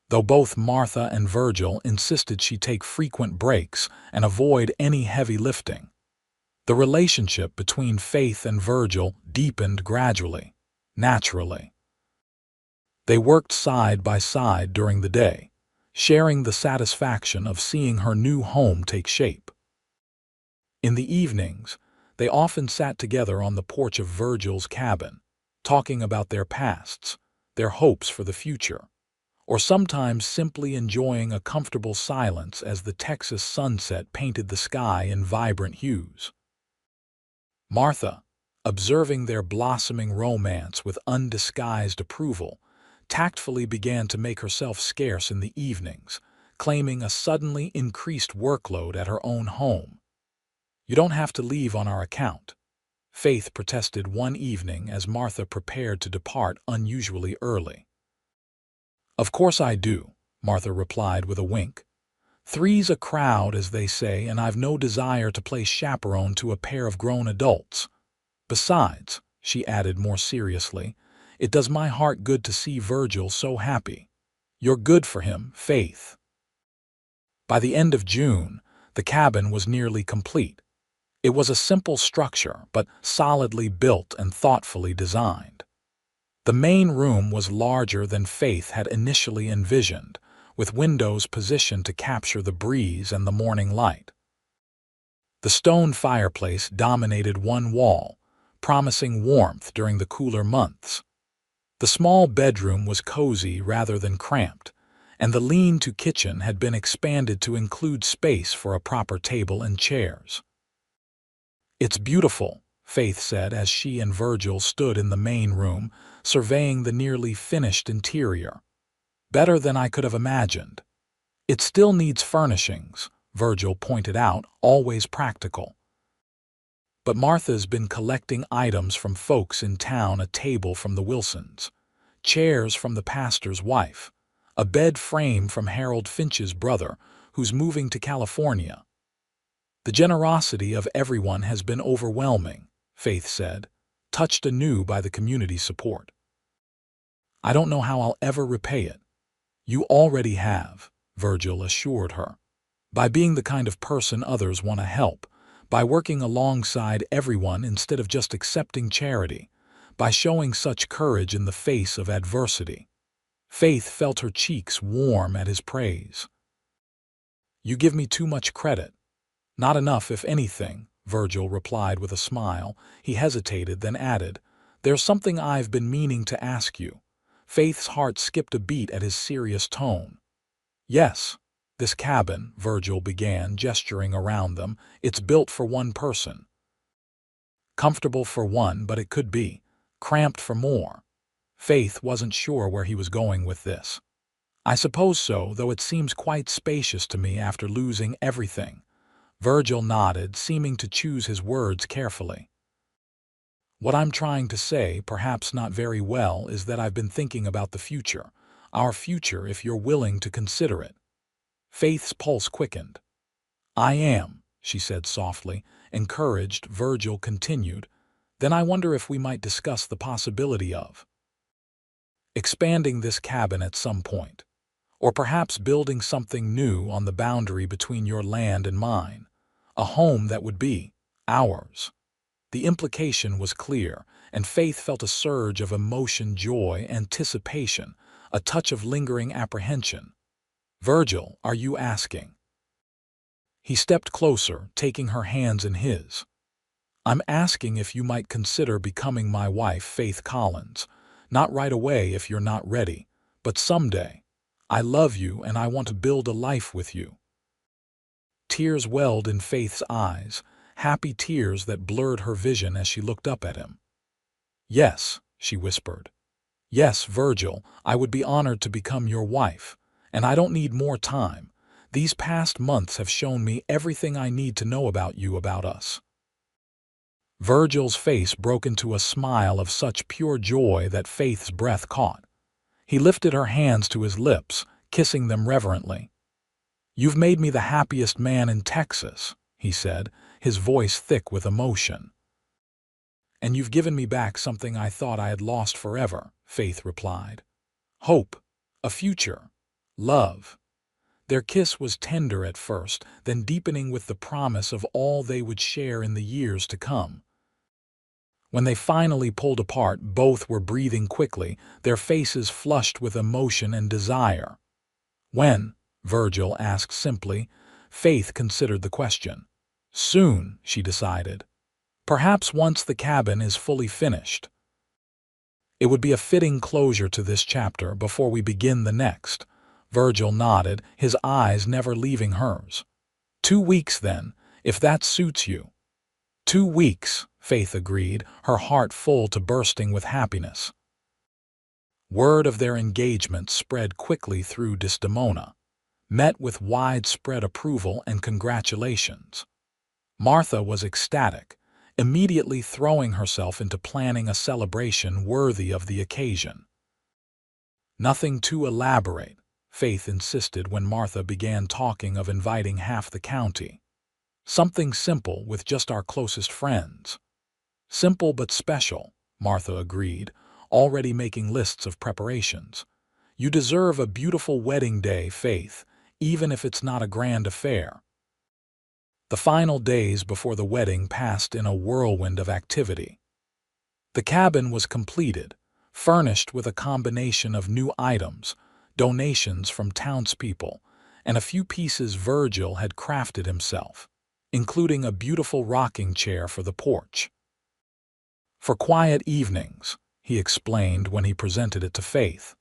[SPEAKER 1] though both Martha and Virgil insisted she take frequent breaks and avoid any heavy lifting. The relationship between Faith and Virgil deepened gradually, naturally. They worked side by side during the day, sharing the satisfaction of seeing her new home take shape. In the evenings, they often sat together on the porch of Virgil's cabin, talking about their pasts, their hopes for the future, or sometimes simply enjoying a comfortable silence as the Texas sunset painted the sky in vibrant hues. Martha, observing their blossoming romance with undisguised approval, tactfully began to make herself scarce in the evenings, claiming a suddenly increased workload at her own home. "You don't have to leave on our account," Faith protested one evening as Martha prepared to depart unusually early. "Of course I do," Martha replied with a wink. "Three's a crowd, as they say, and I've no desire to play chaperone to a pair of grown adults. Besides," she added more seriously, "it does my heart good to see Virgil so happy. You're good for him, Faith." By the end of June, the cabin was nearly complete. It was a simple structure, but solidly built and thoughtfully designed. The main room was larger than Faith had initially envisioned, with windows positioned to capture the breeze and the morning light. The stone fireplace dominated one wall, promising warmth during the cooler months. The small bedroom was cozy rather than cramped, and the lean-to kitchen had been expanded to include space for a proper table and chairs. "It's beautiful," Faith said as she and Virgil stood in the main room, surveying the nearly finished interior. "Better than I could have imagined." "It still needs furnishings," Virgil pointed out, always practical. "But Martha's been collecting items from folks in town, a table from the Wilsons, chairs from the pastor's wife, a bed frame from Harold Finch's brother, who's moving to California. The generosity of everyone has been overwhelming," Faith said, touched anew by the community's support. "I don't know how I'll ever repay it." "You already have," Virgil assured her. "By being the kind of person others want to help, by working alongside everyone instead of just accepting charity, by showing such courage in the face of adversity." Faith felt her cheeks warm at his praise. "You give me too much credit." "Not enough, if anything," Virgil replied with a smile. He hesitated, then added, "There's something I've been meaning to ask you." Faith's heart skipped a beat at his serious tone. "Yes, this cabin," Virgil began, gesturing around them, "it's built for one person. Comfortable for one, but it could be cramped for more." Faith wasn't sure where he was going with this. "I suppose so, though it seems quite spacious to me after losing everything." Virgil nodded, seeming to choose his words carefully. "What I'm trying to say, perhaps not very well, is that I've been thinking about the future. Our future, if you're willing to consider it." Faith's pulse quickened. "I am," she said softly. Encouraged, Virgil continued, "Then I wonder if we might discuss the possibility of expanding this cabin at some point, or perhaps building something new on the boundary between your land and mine. A home that would be ours." The implication was clear, and Faith felt a surge of emotion, joy, anticipation, a touch of lingering apprehension. "Virgil, are you asking?" He stepped closer, taking her hands in his. "I'm asking if you might consider becoming my wife, Faith Collins. Not right away if you're not ready, but someday. I love you and I want to build a life with you." Tears welled in Faith's eyes, happy tears that blurred her vision as she looked up at him. "Yes," she whispered. "Yes, Virgil, I would be honored to become your wife, and I don't need more time. These past months have shown me everything I need to know about you, about us." Virgil's face broke into a smile of such pure joy that Faith's breath caught. He lifted her hands to his lips, kissing them reverently. "You've made me the happiest man in Texas," he said, his voice thick with emotion. "And you've given me back something I thought I had lost forever," Faith replied. "Hope, a future, love." Their kiss was tender at first, then deepening with the promise of all they would share in the years to come. When they finally pulled apart, both were breathing quickly, their faces flushed with emotion and desire. "When?" Virgil asked simply. Faith considered the question. "Soon," she decided. "Perhaps once the cabin is fully finished." "It would be a fitting closure to this chapter before we begin the next." Virgil nodded, his eyes never leaving hers. "2 weeks, then, if that suits you." 2 weeks, Faith agreed, her heart full to bursting with happiness. Word of their engagement spread quickly through Desdemona, met with widespread approval and congratulations. Martha was ecstatic, immediately throwing herself into planning a celebration worthy of the occasion. "Nothing too elaborate," Faith insisted when Martha began talking of inviting half the county. "Something simple with just our closest friends." "Simple but special," Martha agreed, already making lists of preparations. "You deserve a beautiful wedding day, Faith, even if it's not a grand affair." The final days before the wedding passed in a whirlwind of activity. The cabin was completed, furnished with a combination of new items, donations from townspeople, and a few pieces Virgil had crafted himself, including a beautiful rocking chair for the porch. "For quiet evenings," he explained when he presented it to Faith.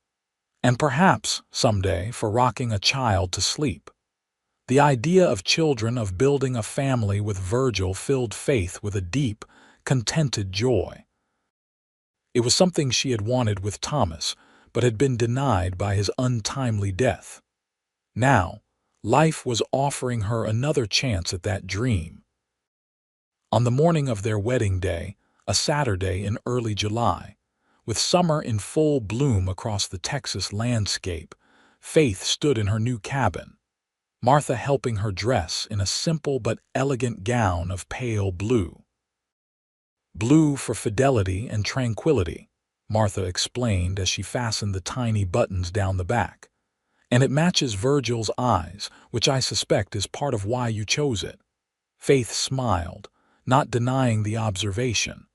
[SPEAKER 1] "And perhaps, someday, for rocking a child to sleep." The idea of children, of building a family with Virgil, filled Faith with a deep, contented joy. It was something she had wanted with Thomas, but had been denied by his untimely death. Now, life was offering her another chance at that dream. On the morning of their wedding day, a Saturday in early July, with summer in full bloom across the Texas landscape, Faith stood in her new cabin, Martha helping her dress in a simple but elegant gown of pale blue. "Blue for fidelity and tranquility," Martha explained as she fastened the tiny buttons down the back. "And it matches Virgil's eyes, which I suspect is part of why you chose it." Faith smiled, not denying the observation.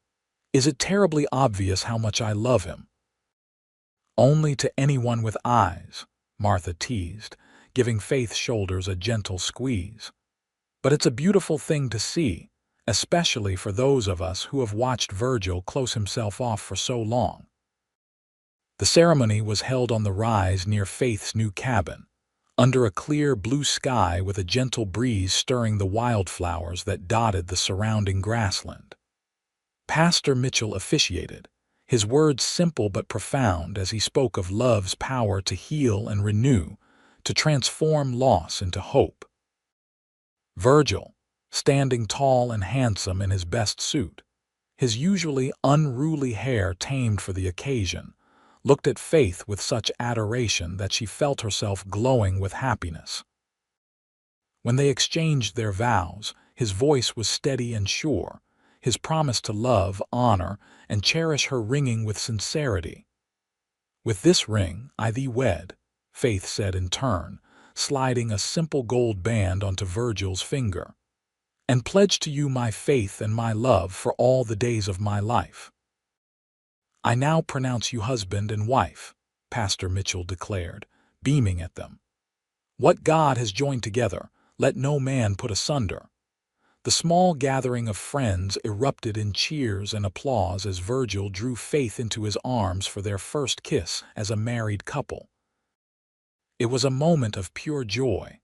[SPEAKER 1] "Is it terribly obvious how much I love him?" "Only to anyone with eyes," Martha teased, giving Faith's shoulders a gentle squeeze. "But it's a beautiful thing to see, especially for those of us who have watched Virgil close himself off for so long." The ceremony was held on the rise near Faith's new cabin, under a clear blue sky with a gentle breeze stirring the wildflowers that dotted the surrounding grassland. Pastor Mitchell officiated, his words simple but profound as he spoke of love's power to heal and renew, to transform loss into hope. Virgil, standing tall and handsome in his best suit, his usually unruly hair tamed for the occasion, looked at Faith with such adoration that she felt herself glowing with happiness. When they exchanged their vows, his voice was steady and sure, his promise to love, honor, and cherish her ringing with sincerity. "With this ring I thee wed," Faith said in turn, sliding a simple gold band onto Virgil's finger, "and pledge to you my faith and my love for all the days of my life." "I now pronounce you husband and wife," Pastor Mitchell declared, beaming at them. "What God has joined together, let no man put asunder." The small gathering of friends erupted in cheers and applause as Virgil drew Faith into his arms for their first kiss as a married couple. It was a moment of pure joy,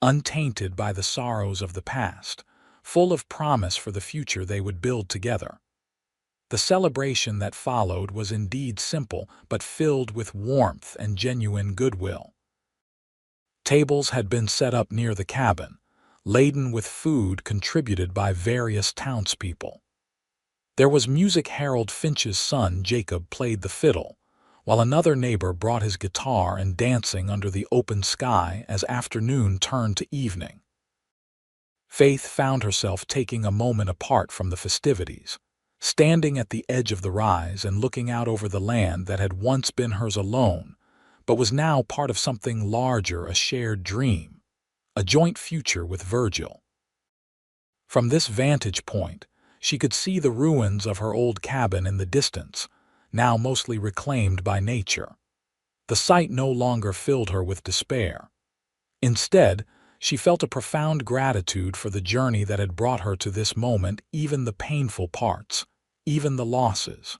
[SPEAKER 1] untainted by the sorrows of the past, full of promise for the future they would build together. The celebration that followed was indeed simple, but filled with warmth and genuine goodwill. Tables had been set up near the cabin, laden with food contributed by various townspeople. There was music. Harold Finch's son Jacob played the fiddle, while another neighbor brought his guitar and dancing under the open sky as afternoon turned to evening. Faith found herself taking a moment apart from the festivities, standing at the edge of the rise and looking out over the land that had once been hers alone, but was now part of something larger, a shared dream, a joint future with Virgil. From this vantage point, she could see the ruins of her old cabin in the distance, now mostly reclaimed by nature. The sight no longer filled her with despair. Instead, she felt a profound gratitude for the journey that had brought her to this moment, even the painful parts, even the losses.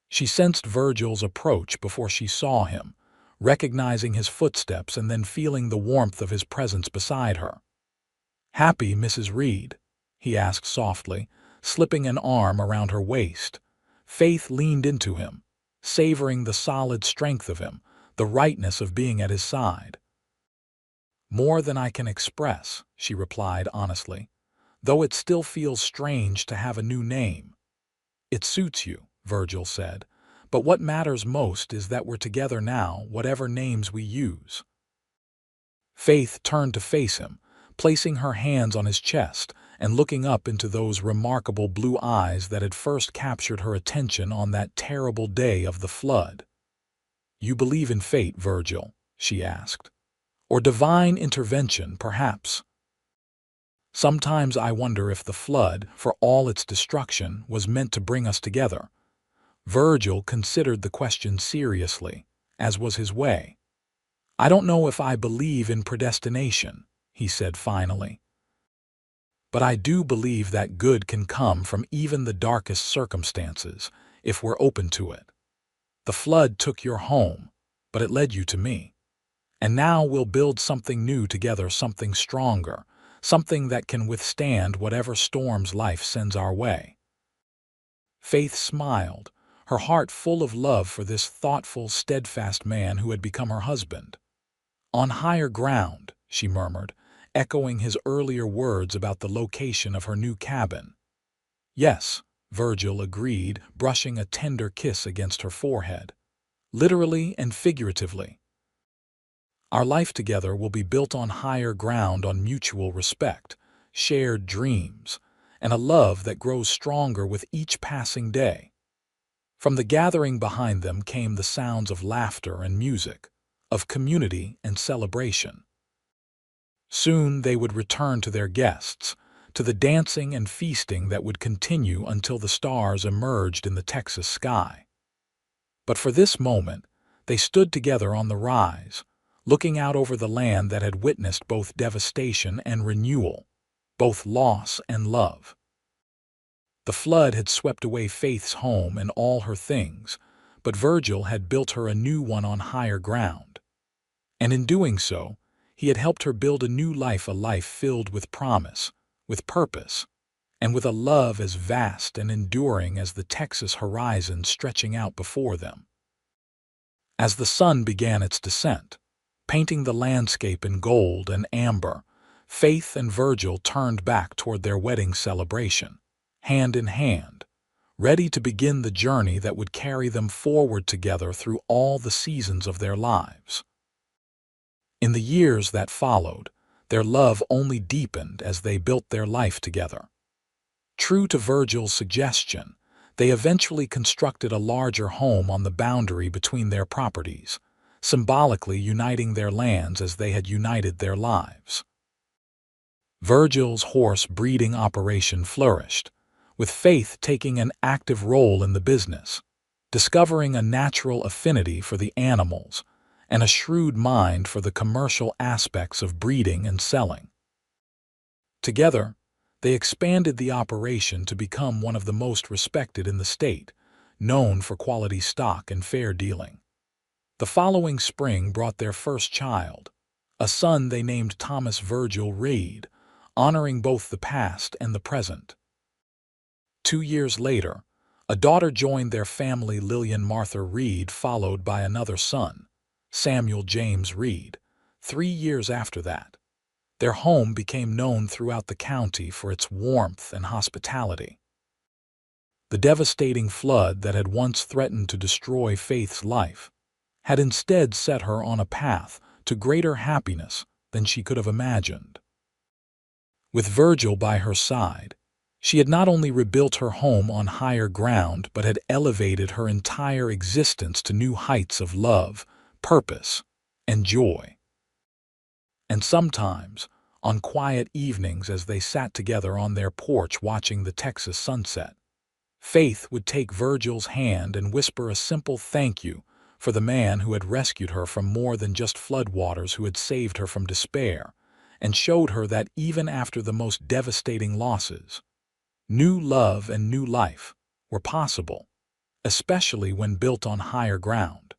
[SPEAKER 1] She sensed Virgil's approach before she saw him, recognizing his footsteps and then feeling the warmth of his presence beside her. "Happy, Mrs. Reed?" he asked softly, slipping an arm around her waist. Faith leaned into him, savoring the solid strength of him, the rightness of being at his side. "More than I can express," she replied honestly, "though it still feels strange to have a new name." "It suits you," Virgil said, "but what matters most is that we're together now, whatever names we use." Faith turned to face him, placing her hands on his chest and looking up into those remarkable blue eyes that had first captured her attention on that terrible day of the flood. "You believe in fate, Virgil?" she asked. "Or divine intervention, perhaps?" "Sometimes I wonder if the flood, for all its destruction, was meant to bring us together." Virgil considered the question seriously, as was his way. "I don't know if I believe in predestination," he said finally. "But I do believe that good can come from even the darkest circumstances, if we're open to it. The flood took your home, but it led you to me. And now we'll build something new together, something stronger, something that can withstand whatever storms life sends our way." Faith smiled, her heart full of love for this thoughtful, steadfast man who had become her husband. "On higher ground," she murmured, echoing his earlier words about the location of her new cabin. "Yes," Virgil agreed, brushing a tender kiss against her forehead. "Literally and figuratively. Our life together will be built on higher ground, on mutual respect, shared dreams, and a love that grows stronger with each passing day." From the gathering behind them came the sounds of laughter and music, of community and celebration. Soon they would return to their guests, to the dancing and feasting that would continue until the stars emerged in the Texas sky. But for this moment, they stood together on the rise, looking out over the land that had witnessed both devastation and renewal, both loss and love. The flood had swept away Faith's home and all her things, but Virgil had built her a new one on higher ground. And in doing so, he had helped her build a new life, a life filled with promise, with purpose, and with a love as vast and enduring as the Texas horizon stretching out before them. As the sun began its descent, painting the landscape in gold and amber, Faith and Virgil turned back toward their wedding celebration, hand in hand, ready to begin the journey that would carry them forward together through all the seasons of their lives. In the years that followed, their love only deepened as they built their life together. True to Virgil's suggestion, they eventually constructed a larger home on the boundary between their properties, symbolically uniting their lands as they had united their lives. Virgil's horse breeding operation flourished, with Faith taking an active role in the business, discovering a natural affinity for the animals and a shrewd mind for the commercial aspects of breeding and selling. Together, they expanded the operation to become one of the most respected in the state, known for quality stock and fair dealing. The following spring brought their first child, a son they named Thomas Virgil Reed, honoring both the past and the present. 2 years later, a daughter joined their family, Lillian Martha Reed, followed by another son, Samuel James Reed, 3 years after that, their home became known throughout the county for its warmth and hospitality. The devastating flood that had once threatened to destroy Faith's life had instead set her on a path to greater happiness than she could have imagined. With Virgil by her side, she had not only rebuilt her home on higher ground but had elevated her entire existence to new heights of love, purpose, and joy. And sometimes, on quiet evenings as they sat together on their porch watching the Texas sunset, Faith would take Virgil's hand and whisper a simple thank you for the man who had rescued her from more than just floodwaters, who had saved her from despair, and showed her that even after the most devastating losses, new love and new life were possible, especially when built on higher ground.